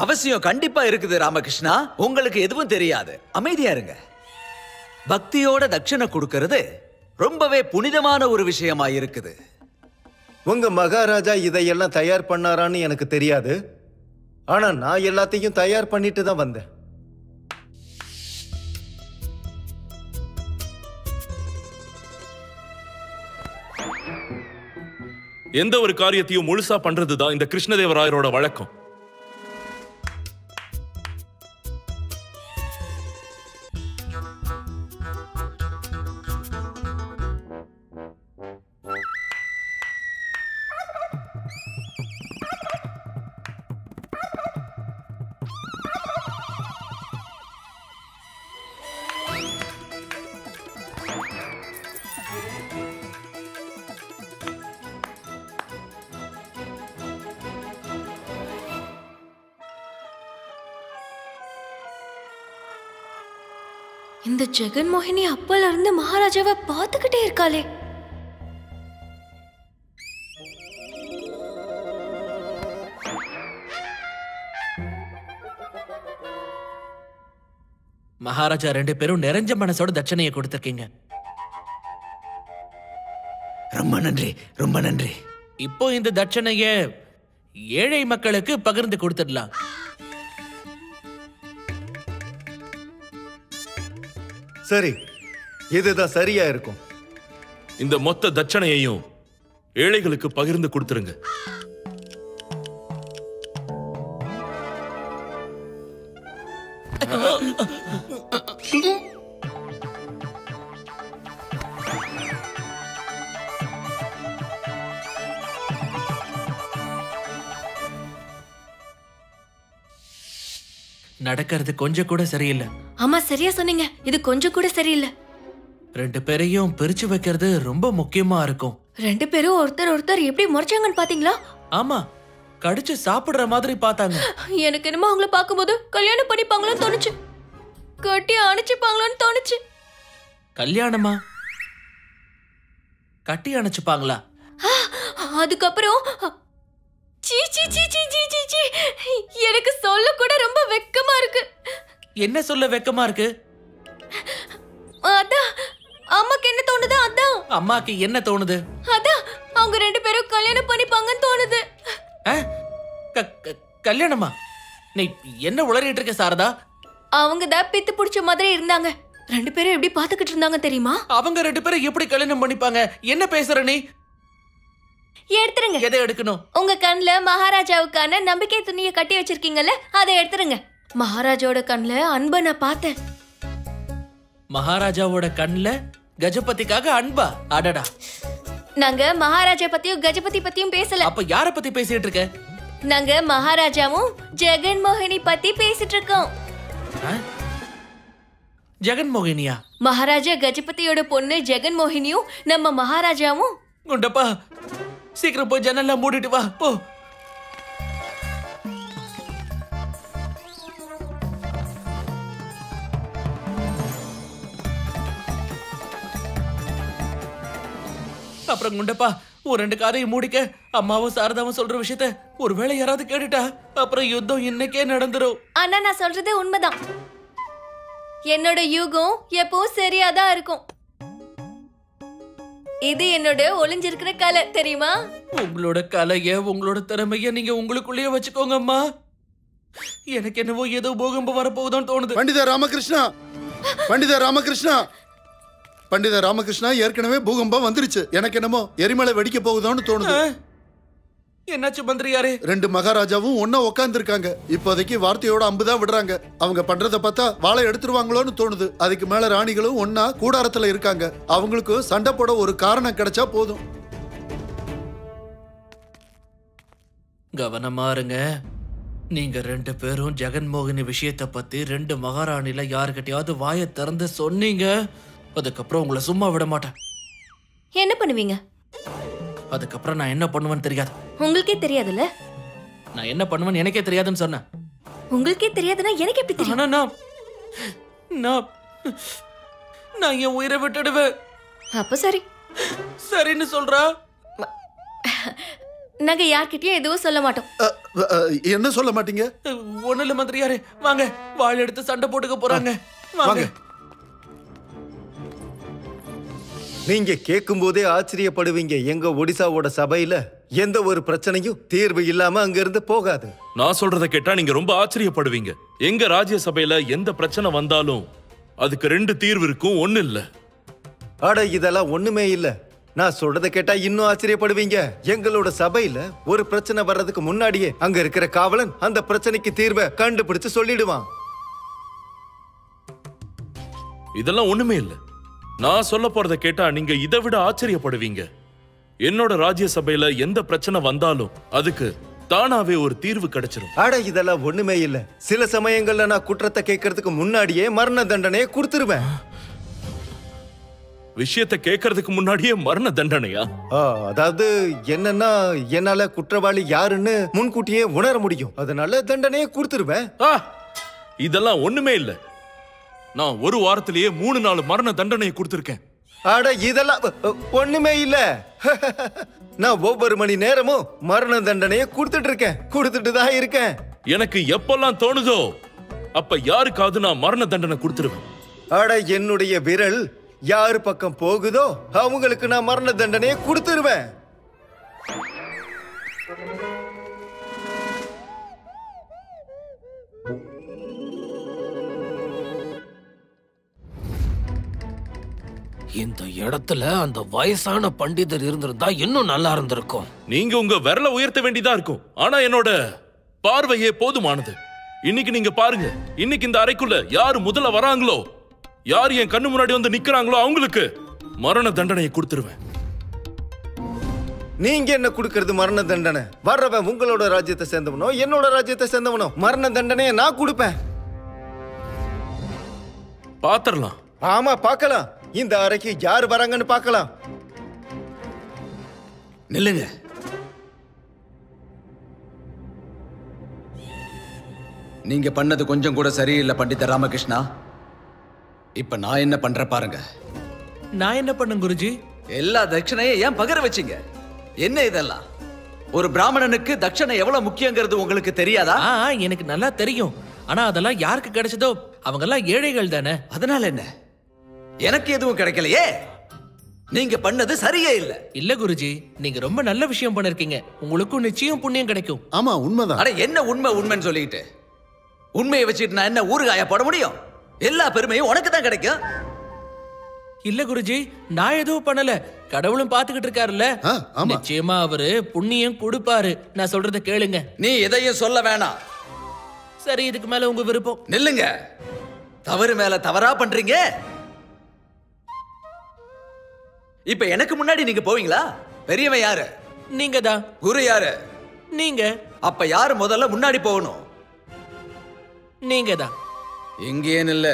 Speaker 2: அவசியம் கண்டிப்பா இருக்குது ராமகிருஷ்ணா. உங்களுக்கு எதுவும் தெரியாது, அமைதியா இருங்க. பக்தியோட தட்சணை கொடுக்கிறது ரொம்பவே புனிதமான ஒரு விஷயமா இருக்குது.
Speaker 11: உங்க மகாராஜா இதையெல்லாம் தயார் பண்ணாரான்னு எனக்கு தெரியாது. ஆனா நான் எல்லாத்தையும் தயார் பண்ணிட்டு தான் வந்தேன்.
Speaker 1: எந்த ஒரு காரியத்தையும் முழுசா பண்றதுதான் இந்த கிருஷ்ணதேவராயரோட வழக்கம்.
Speaker 5: இந்த ஜெகன்மோகினி அப்பல இருந்து மகாராஜாவை பார்த்துக்கிட்டே இருக்காளே.
Speaker 4: மகாராஜா ரெண்டு பேரும் நிறைஞ்ச மனசோட தட்சணையை கொடுத்திருக்கீங்க.
Speaker 2: ரொம்ப நன்றி, ரொம்ப நன்றி.
Speaker 4: இப்போ இந்த தட்சணைய ஏழை மக்களுக்கு பகிர்ந்து கொடுத்துடலாம்.
Speaker 11: சரி, இதுதான் சரியா இருக்கும்.
Speaker 1: இந்த மொத்த தட்சணையையும் ஏழைகளுக்கு பகிர்ந்து கொடுத்துருங்க.
Speaker 4: நடக்கிறது கொஞ்சம் கூட சரியில்லை.
Speaker 5: ஆமா, சரியா சொன்னீங்க. இது கொஞ்சம் கூட சரியில்லை.
Speaker 4: ரெண்டு பேரையும் பிரிச்சு வைக்கிறது ரொம்ப முக்கியமா இருக்கும்.
Speaker 5: ரெண்டு பேரும் ஒருத்தர் ஒருத்தர் எப்படி முறைச்சாங்கன்னு பாத்தீங்களா?
Speaker 4: ஆமா, கடிச்சு சாப்பிடுற மாதிரி பார்த்தாங்க.
Speaker 5: எனக்கு என்னமோ அவங்கள பார்க்கும்போது கல்யாணம் பண்ணிப்பாங்களோன்னு தோணுச்சு, கட்டி அணைச்சுப்பாங்களோன்னு தோணுச்சு.
Speaker 4: கல்யாணமா? கட்டி அணைச்சுப்பாங்களா?
Speaker 5: அதுக்கப்புறம் சீ சீ சீ சீ சீ சீ சீ, எனக்கு சொல்ல கூட ரொம்ப வெக்கமா இருக்கு.
Speaker 4: என்ன சொல்ல வெக்கமா இருக்கு?
Speaker 5: அதான் அம்மாக்கு என்ன தோணுது? அதான்
Speaker 4: அம்மாக்கு என்ன தோணுது?
Speaker 5: அதான் அவங்க ரெண்டு பேரும் கல்யாணம் பண்ணிப்பாங்கன்னு தோணுது.
Speaker 4: கல்யாணமா? நீ என்ன உளறிட்டு இருக்க சாரதா?
Speaker 5: அவங்க தான் பித்து பிடிச்ச மாதிரி இருந்தாங்க. ரெண்டு பேரும் எப்படி பாத்துக்கிட்டு இருந்தாங்க தெரியுமா?
Speaker 4: அவங்க ரெண்டு பேரும் எப்படி கல்யாணம் பண்ணிப்பாங்க? என்ன பேசுற நீ?
Speaker 5: எடுத்துருங்க.
Speaker 4: எதை எடுக்கணும்?
Speaker 5: உங்க கண்ணுல மகாராஜாவுக்கான நம்பிக்கை துணியை கட்டி வச்சிருக்கீங்கல்ல, அதை எடுத்துருங்க. மகாராஜாவோட கண்ணுல அன்பை நான் பார்த்தேன்.
Speaker 4: மகாராஜாவோட கண்ணுல கஜபதிக்காக அன்பா? அடடா,
Speaker 5: நாங்க மகாராஜா பத்தியும் கஜபதி பத்தியும் பேசல.
Speaker 4: அப்ப யார பத்தி பேசிட்டு இருக்க?
Speaker 5: நாங்க மகாராஜாவும் ஜெகன்மோகினி பத்தி பேசிட்டு இருக்கோம்.
Speaker 4: ஜெகன்மோகினியா?
Speaker 5: மகாராஜா கஜபதியோட பொண்ணு ஜெகன்மோகினியும் நம்ம மகாராஜாவும்
Speaker 4: குண்டப்பா சீக்கிரம் போய் ஜன்னல்லாம் மூடிட்டு வா போ. அப்புறம் குண்டப்பா ஒரு 2 காதையும் மூடிக்க. அம்மாவும் சாரதாவும் சொல்ற விஷயத்த ஒருவேளை யாராவது கேட்டுட்டா அப்புறம் யுத்தம் இன்னைக்கே நடந்துரும்.
Speaker 5: ஆனா நான் சொல்றது உண்மைதான். என்னோட யூகம் எப்பவும் சரியாதான் இருக்கும். இது என்னோட ஒளிஞ்சிருக்கிற கலை தெரியுமா?
Speaker 4: உங்களோட கலைய உங்களோட திறமைய நீங்க உங்களுக்குள்ளேயே வச்சுக்கோங்க அம்மா. எனக்கு என்னவோ ஏதோ பூகம்பம் வரப்போகுதுன்னு தோணுது.
Speaker 3: பண்டித ராமகிருஷ்ணா, பண்டித ராமகிருஷ்ணா, பண்டித ராமகிருஷ்ணா, ஏற்கனவே பூகம்பம் வந்துருச்சு. எனக்கு என்னமோ எரிமலை வெடிக்க போகுதோன்னு தோணுது.
Speaker 4: என்னாச்சு மந்திரியாரே?
Speaker 3: 2 மகாராஜாவும் ஒன்னா உட்கார்ந்து இருக்காங்க. இப்போதைக்கு வார்த்தையோட அம்புதான் விடுறாங்க. அவங்க பண்றத பார்த்தா வாளை எடுத்துருவாங்களோன்னு தோணுது. அதுக்கு மேல ராணிகளும் ஒன்னா கூடாரத்துல இருக்காங்க. அவங்களுக்கு சண்டை போட ஒரு காரணம் கிடைச்சா போதும்.
Speaker 4: கவனமா இருங்க. நீங்க 2 பேரும் ஜெகன்மோகினி விஷயத்தை பத்தி 2 மகாராணில யாருக்கிட்டையாவது வாயை திறந்து சொன்னீங்க, அதுக்கப்புறம் உங்களை சும்மா விட மாட்டேன்.
Speaker 5: என்ன பண்ணுவீங்க?
Speaker 4: அதுக்கப்புறம் நான் என்ன பண்ணுவேன்னு தெரியாது.
Speaker 5: உங்களுக்கே தெரியாதுல்ல?
Speaker 4: நான் என்ன பண்ணுவேன்னு எனக்கே தெரியாதுன்னு சொன்னேன்.
Speaker 5: உங்களுக்கே தெரியாதுன்னா எனக்கு எப்படி தெரியும்?
Speaker 4: நான் என் உயிரை விட்டுடுவேன்.
Speaker 5: அப்ப சரி.
Speaker 4: சரின்னு சொல்றா?
Speaker 5: நாங்க யார்கிட்டயும் எதுவும் சொல்ல மாட்டோம்.
Speaker 3: என்ன சொல்ல மாட்டீங்க?
Speaker 4: ஒண்ணு இல்ல மந்திரியாரே, வாங்க வாள் எடுத்து சண்டை போட்டுக்க போறாங்க. வாங்க.
Speaker 11: நீங்க கேட்கும் போதே ஆச்சரியப்படுவீங்க. எங்க ஒடிசாவோட சபையில எந்த ஒரு பிரச்சனையும் தீர்வு இல்லாம அங்க இருந்து போகாது.
Speaker 1: நான் சொல்றத கேட்டா நீங்க ரொம்ப ஆச்சரியப்படுவீங்க. எங்க ராஜ்ய சபையில எந்த பிரச்சனை வந்தாலும் அதுக்கு 2 தீர்வு இருக்கும், ஒண்ணு இல்ல.
Speaker 11: அட இதெல்லாம் ஒண்ணுமே இல்ல. நான் சொல்றத கேட்டா இன்னும் ஆச்சரியப்படுவீங்க. எங்களோட சபையில ஒரு பிரச்சனை வர்றதுக்கு முன்னாடியே அங்க இருக்கிற காவலன் அந்த பிரச்சனைக்கு தீர்வை கண்டுபிடிச்சு சொல்லிடுவான்.
Speaker 1: இதெல்லாம் ஒண்ணுமே இல்ல. நான் சொல்ல போறத கேட்டா நீங்க இதை விட ஆச்சரியப்படுவீங்க. என்னோட ராஜ்ய சபையில எந்த பிரச்சனை வந்தாலும் அதுக்கு தானாவே ஒரு தீர்வு கிடைச்சிரும்.
Speaker 11: அட இதெல்லாம் ஒண்ணுமே இல்ல. சில சமயங்கள்ல நான் குற்றத்தை கேட்கறதுக்கு முன்னாடியே மரண தண்டனையை கொடுத்துருவேன்.
Speaker 1: விஷயத்தை கேட்கறதுக்கு முன்னாடியே மரண தண்டனையா?
Speaker 11: அதாவது என்னன்னா, என்னால குற்றவாளி யாருன்னு முன்கூட்டியே உணர முடியும். அதனால தண்டனையை கொடுத்துருவேன்.
Speaker 1: இதெல்லாம் ஒண்ணுமே இல்ல. நான் ஒரு வாரத்திலேயே 3-4 மரண தண்டனையை கொடுத்திருக்கேன்.
Speaker 11: அட இதெல்லாம் ஒண்ணுமே இல்ல. நான் ஒவ்வொரு மணி நேரமும் மரண தண்டனையை கொடுத்துட்டு தான் இருக்கேன்.
Speaker 1: எனக்கு எப்பெல்லாம் தோணுதோ அப்ப யாருக்காவது நான் மரண தண்டனை கொடுத்துருவேன்.
Speaker 11: அட என்னுடைய விரல் யாரு பக்கம் போகுதோ அவங்களுக்கு நான் மரண தண்டனையை கொடுத்துருவேன்.
Speaker 13: இந்த இடத்துல அந்த வயசான பண்டிதர் இருந்திருந்தா இன்னும் நல்லா இருந்திருக்கும்.
Speaker 1: நீங்க உங்க விரல உயர்த்த வேண்டியதா இருக்கும். ஆனா என்னோட பார்வையே போதுமானது. இன்னைக்கு நீங்க பாருங்க, இன்னைக்கு இந்த அறைக்குள்ள யாரு முதல்ல வராங்களோ, யார் என் கண்ணு முன்னாடி வந்து நிக்கிறாங்களோ அவங்களுக்கு மரண தண்டனையை கொடுத்துருவேன்.
Speaker 11: நீங்க என்ன கொடுக்கறது மரண தண்டனை? வர்றவன் உங்களோட ராஜ்யத்தை சேர்ந்தவனோ என்னோட ராஜ்யத்தை சேர்ந்தவனோ மரண தண்டனையை நான் கொடுப்பேன்.
Speaker 1: பாத்திரலாம்.
Speaker 11: ஆமா பார்க்கலாம். இந்த அறைக்கு யார் வராங்கன்னு பார்க்கலாம்.
Speaker 2: நில்லுங்க. நீங்க பண்ணது கொஞ்சம் கூட சரியில்லை பண்டித ராமகிருஷ்ணா. இப்ப நான் என்ன பண்ற பாருங்க.
Speaker 4: நான் என்ன பண்ண குருஜி?
Speaker 2: எல்லா தட்சணையும் ஏன் பகர வச்சீங்க? என்ன இதெல்லாம்? ஒரு பிராமணனுக்கு தட்சணை எவ்வளவு முக்கியங்கிறது உங்களுக்கு தெரியாதா?
Speaker 4: எனக்கு நல்லா தெரியும். ஆனா அதெல்லாம் யாருக்கு கிடைச்சதோ அவங்க எல்லாம் ஏழைகள் தானே.
Speaker 2: அதனால என்ன? எனக்கு எதுவும் கிடைக்கலையே. நீங்க பண்ணது சரியே இல்ல.
Speaker 4: இல்ல குருஜி, நீங்க ரொம்ப நல்ல விஷயம் பண்ணிருக்கீங்க. உங்களுக்கும் நிச்சயம் புண்ணியம் கிடைக்கும்.
Speaker 3: ஆமா உண்மைதான்.
Speaker 2: அட என்ன உண்மைன்னு சொல்லிட்டு உண்மையை வச்சுட்டு நான் என்ன ஊறுகாய போட முடியும்? எல்லா பெருமையும் உனக்கு தான் கிடைக்கும்.
Speaker 4: இல்ல குருஜி, நான் எதுவும் பண்ணல. கடவுளும் பாத்துக்கிட்டு இருக்காருல்ல. நிச்சயமா அவரு புண்ணியம் கொடுப்பாரு. நான் சொல்றத கேளுங்க.
Speaker 2: நீ எதையும் சொல்ல வேணாம்.
Speaker 4: சரி, இதுக்கு மேல உங்க விருப்பம்.
Speaker 2: நில்லுங்க. தவறு மேல தவறா பண்றீங்க. இப்ப எனக்கு முன்னாடி நீங்க போவீங்களா? பெரியவன் யாரு?
Speaker 4: நீங்க தான்.
Speaker 2: குரு யாரு?
Speaker 4: நீங்க.
Speaker 2: அப்ப யாரு முதல்ல முன்னாடி போகணும்?
Speaker 4: நீங்க தான்.
Speaker 2: எங்கே நில்ல.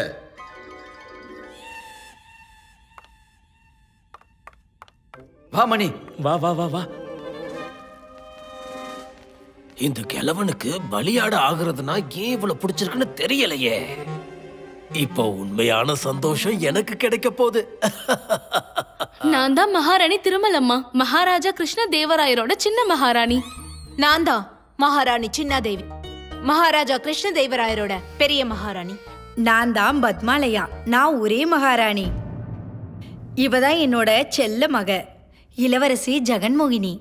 Speaker 2: வா மணி.
Speaker 8: வா வா வா வா.
Speaker 13: இந்த கிழவனுக்கு பலியாட ஆகுறதுனா ஏன் இவ்வளவு பிடிச்சிருக்குன்னு தெரியலையே. இப்போ உண்மையான சந்தோஷம் எனக்கு கிடைக்க போகுது.
Speaker 9: நான் தான் மகாராணி திருமலம்மா, மகாராஜா கிருஷ்ண தேவராயரோட சின்ன மகாராணி.
Speaker 7: நான் தான் மகாராணி சின்னாதேவி, மகாராஜா கிருஷ்ண தேவராயரோட பெரிய மகாராணி.
Speaker 14: நான் தான் பத்மாலயா, நான் ஒரே மகாராணி. இவதான் என்னோட செல்ல மக இளவரசி ஜெகன்மோகினி.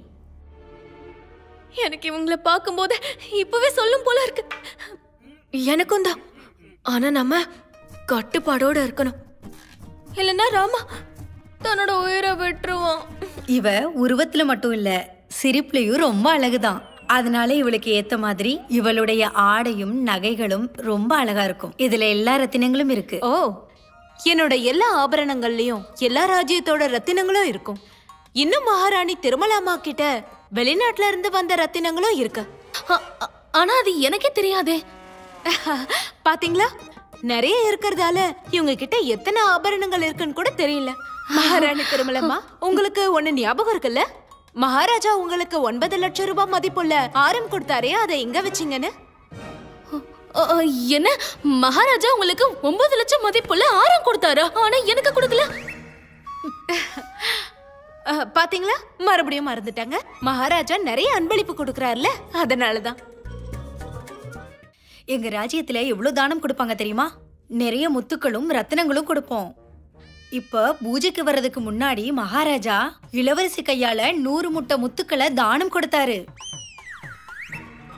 Speaker 5: எனக்கு இவங்களை பார்க்கும்போது இப்பவே சொல்லும் போல இருக்கு. எனக்கும் தான். ஆனா நம்ம கட்டுப்பாடோட இருக்கணும், இல்லைன்னா ராமா தன்னோட உயிரை விட்டுருவான்.
Speaker 14: இவ உருவத்துல மட்டும் இல்ல, சிரிப்புலயும் ரொம்ப அழகுதான். அதனால இவளுக்கு ஏத்த மாதிரி இவளுடைய ஆடையும் நகைகளும் ரொம்ப அழகா இருக்கும். இதுல எல்லா ரத்தினங்களும் இருக்கு.
Speaker 7: ஓ, என்னோட எல்லா ஆபரணங்கள்லயும் எல்லா ராஜ்யத்தோட ரத்தினங்களும் இருக்கும். இன்னும் மகாராணி திருமலாமா கிட்ட வெளிநாட்டுல இருந்து வந்த ரத்தினங்களும் இருக்கு.
Speaker 9: ஆனா அது எனக்கே தெரியாதே.
Speaker 7: பாத்தீங்களா, நிறைய இருக்கிறதால இவங்க கிட்ட எத்தனை ஆபரணங்கள் இருக்குன்னு கூட தெரியல. மகாராணி திருமலம்மா, உங்களுக்கு ஒண்ணு ஞாபகம் இருக்குல்ல? மகாராஜா உங்களுக்கு 9 லட்சம் ரூபாய் மதிப்புள்ள ஆரம் கொடுத்தாரே, அதை எங்க வச்சீங்கன்னு?
Speaker 9: என்ன, மகாராஜா உங்களுக்கு 9 லட்சம் மதிப்புள்ள ஆரம் கொடுத்தாரா? ஆனா எனக்கு கொடுக்கல.
Speaker 7: பாத்தீங்களா, மறுபடியும் மறந்துட்டாங்க. மகாராஜா நிறைய அன்பளிப்பு கொடுக்கறாருல, அதனாலதான்.
Speaker 14: எங்க ராஜ்யத்துல எவ்வளவு தானம் கொடுப்பாங்க தெரியுமா? நிறைய முத்துக்களும் ரத்தினங்களும் கொடுப்போம். இப்ப பூஜைக்கு வர்றதுக்கு முன்னாடி மகாராஜா இளவரசி கையால 100 முட்டை முத்துக்களை தானம் கொடுத்தாரு.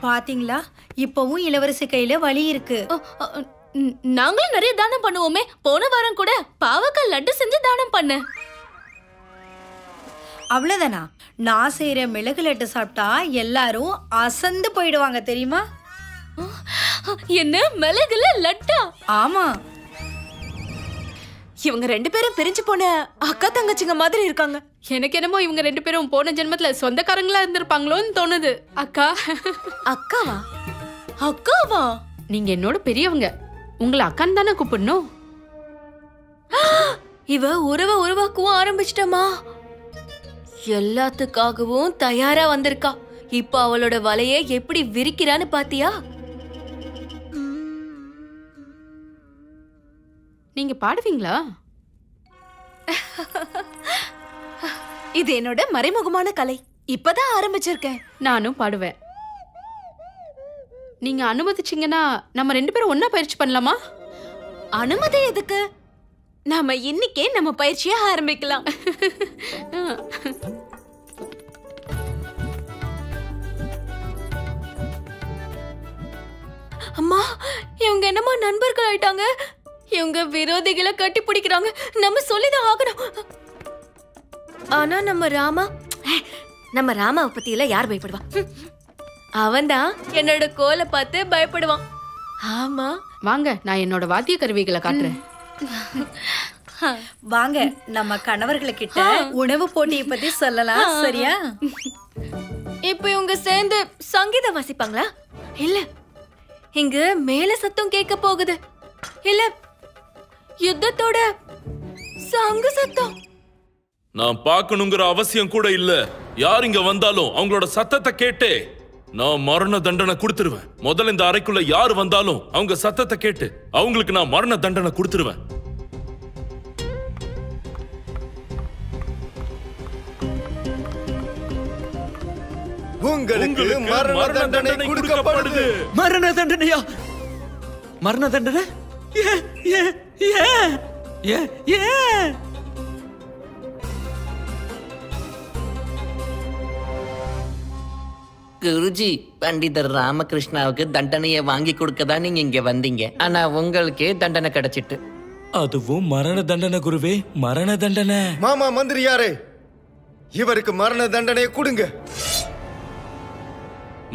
Speaker 14: பாத்தீங்களா, இப்பவும் இளவரசி கையில வலி இருக்கு.
Speaker 9: நாங்களும் நிறைய தானம் பண்ணுவோமே. போன வாரம் கூட பாவக்காய் லட்டு செஞ்சு தானம் பண்ண.
Speaker 14: அவ்வளவுதானா? நான் செய்யற மிளகு லட்டு சாப்பிட்டா எல்லாரும் அசந்து போயிடுவாங்க தெரியுமா?
Speaker 9: என்ன, மிளகுல லட்டா?
Speaker 14: ஆமா.
Speaker 7: இவங்க 2 பேரும் பிரிஞ்சு போன அக்கா தங்கச்சிங்க மாதிரி இருக்காங்க.
Speaker 9: எனக்கு என்னமோ இவங்க 2 பேரும் போன ஜென்மத்துல சொந்தக்காரங்களா இருந்திருப்பாங்களோன்னு தோணுது. அக்கா.
Speaker 7: அக்காவா? அக்காவா?
Speaker 9: நீங்க என்னோட பெரியவங்க, உங்களை அக்கான்னு தானே கூப்பிடணும்.
Speaker 5: இவ உறவை உருவாக்கவும் ஆரம்பிச்சிட்டமா. எல்லாத்துக்காகவும் தயாரா வந்திருக்கா. இப்ப அவளோட வலைய எப்படி விரிக்கிறான்னு பாத்தியா?
Speaker 9: நீங்க பாடுவீங்களா?
Speaker 7: இது என்னோட மறைமுகமான கலை, இப்பதான் ஆரம்பிச்சிருக்கேன்.
Speaker 9: நானும் பாடுவேன். நீங்க அனுமதிச்சீங்கன்னா நம்ம 2 பேரும் ஒன்னா பயிற்சி பண்ணலாமா?
Speaker 7: அனுமதி எதுக்கு? நாம இன்னைக்கே நம்ம பயிற்சியை ஆரம்பிக்கலாம்.
Speaker 5: அம்மா, இவங்க என்னமா நண்பர்கள் ஆயிட்டாங்க. இவங்க விரோதிகளை கட்டி பிடிக்கிறாங்க. நம்ம சொல்லிதான் ஆகணும். ஆனா நம்ம ராமாவை பத்தி எல்லாம் யார் பயப்படுவா? அவன்தான் என்னோட கோலை பார்த்து பயப்படுவான். ஆமா,
Speaker 9: வாங்க, நான் என்னோட வாத்திய கருவிகளை காட்டுறேன்.
Speaker 14: வாங்க, நம்ம கணவர்களை கிட்ட உணவு போட்டியை பத்தி சொல்லலாம். சரியா?
Speaker 5: இப்ப இவங்க சேர்ந்து சங்கீதம் வாசிப்பாங்களா? இல்ல, இங்க மேல சத்தம் கேட்க போகுது. இல்ல, யுத்தத்தோட சங்கு சத்தம்.
Speaker 1: நான் பார்க்கணுங்கிற அவசியம் கூட இல்ல. யார் இங்க வந்தாலும் அவங்களோட சத்தத்தை கேட்டே நான் மரண தண்டனை கொடுத்துருவேன். முதல்ல இந்த அறைக்குள்ள யார் வந்தாலும் அவங்க சத்தத்தை கேட்டு அவங்களுக்கு நான் மரண தண்டனை கொடுத்துருவேன்.
Speaker 11: உங்களுக்கு மரண தண்டனை கொடுக்கப்படுது.
Speaker 2: மரண தண்டனையா? மரண தண்டனை?
Speaker 10: குருஜி, பண்டிதர் ராமகிருஷ்ணாவுக்கு தண்டனையை வாங்கி கொடுக்கதான் நீங்க இங்க வந்தீங்க. ஆனா உங்களுக்கே தண்டனை கிடைச்சிட்டு.
Speaker 8: அதுவும் மரண தண்டனை குருவே, மரண தண்டனை.
Speaker 11: மாமா மந்திரியாரே, இவருக்கு மரண தண்டனையை கொடுங்க.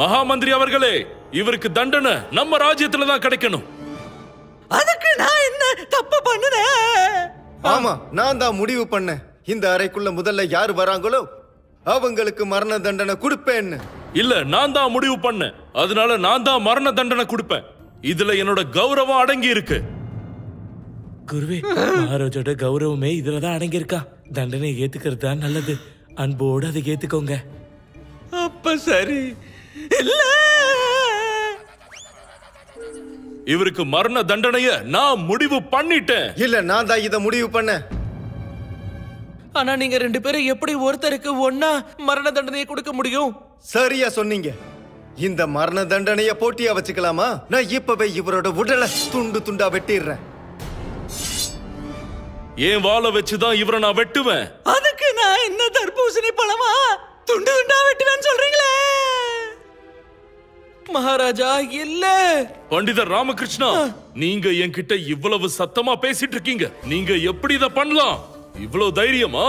Speaker 1: மகா மந்திரி அவர்களே, இவருக்கு தண்டனை நம்ம ராஜ்யத்துல தான் கிடைக்கணும்.
Speaker 2: அதுக்கு நான் என்ன தப்பு பண்ணுனேன்?
Speaker 11: ஆமா, நான் தான் முடிவு பண்ணேன். இந்த அறைக்குள்ள முதல்ல யார் வராங்களோ அவங்களுக்கு மரண தண்டனை கொடுப்பேன்னு.
Speaker 1: இல்ல, நான் தான் முடிவு பண்ணேன். அதனால நான் தான் மரண தண்டனை கொடுப்பேன். இதுல என்னோட கௌரவம் அடங்கி இருக்கு.
Speaker 8: குருவே, மகாராஜோட கௌரவமே இதுலதான் அடங்கி இருக்கா. தண்டனை ஏத்துக்கிறது தான் நல்லது. அன்போடு அதை ஏத்துக்கோங்க.
Speaker 4: அப்ப சரி. இல்ல,
Speaker 1: இவருக்கு மரண தண்டனைய நான் முடிவு பண்ணிட்டேன்.
Speaker 11: இல்ல, நான் தான் இதை முடிவு பண்ண.
Speaker 4: ஆனா நீங்க 2 பேரும் எப்படி ஒருத்தருக்கு ஒன்னா மரண தண்டனையை கொடுக்க முடியும்?
Speaker 11: சரியா சொன்னீங்க. இந்த மரண தண்டனைய போட்டியா வச்சுக்கலாமா? நான் இப்பவே இவரோட உடலை துண்டு துண்டா வெட்டிடுறேன்.
Speaker 1: ஏன் வாளை வச்சுதான் இவரை நான் வெட்டுவேன்.
Speaker 4: அதுக்கு நான் என்ன தர்பூசணி பழமா துண்டு துண்டா வெட்டுவேன்னு சொல்றீங்களே? மகாராஜா இல்ல.
Speaker 1: பண்டிதர் ராமகிருஷ்ணா, நீங்க என்கிட்ட இவ்வளவு சத்தமா பேசிட்டு இருக்கீங்க. நீங்க எப்படி இத பண்ணலாம்? இவ்வளவு தைரியமா?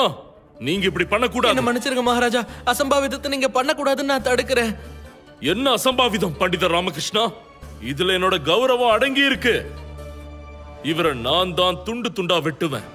Speaker 1: நீங்க இப்படி பண்ணக்கூடாது.
Speaker 4: என்ன மன்னிச்சிருங்க மகாராஜா, அசம்பாவிதத்தை நீங்க பண்ணக்கூடாதுன்னு நான் தடுக்கிறேன்.
Speaker 1: என்ன அசம்பாவிதம் பண்டிதர் ராமகிருஷ்ணா? இதுல என்னோட கௌரவம் அடங்கி இருக்கு. இவரை நான் தான் துண்டு துண்டா வெட்டுவேன்.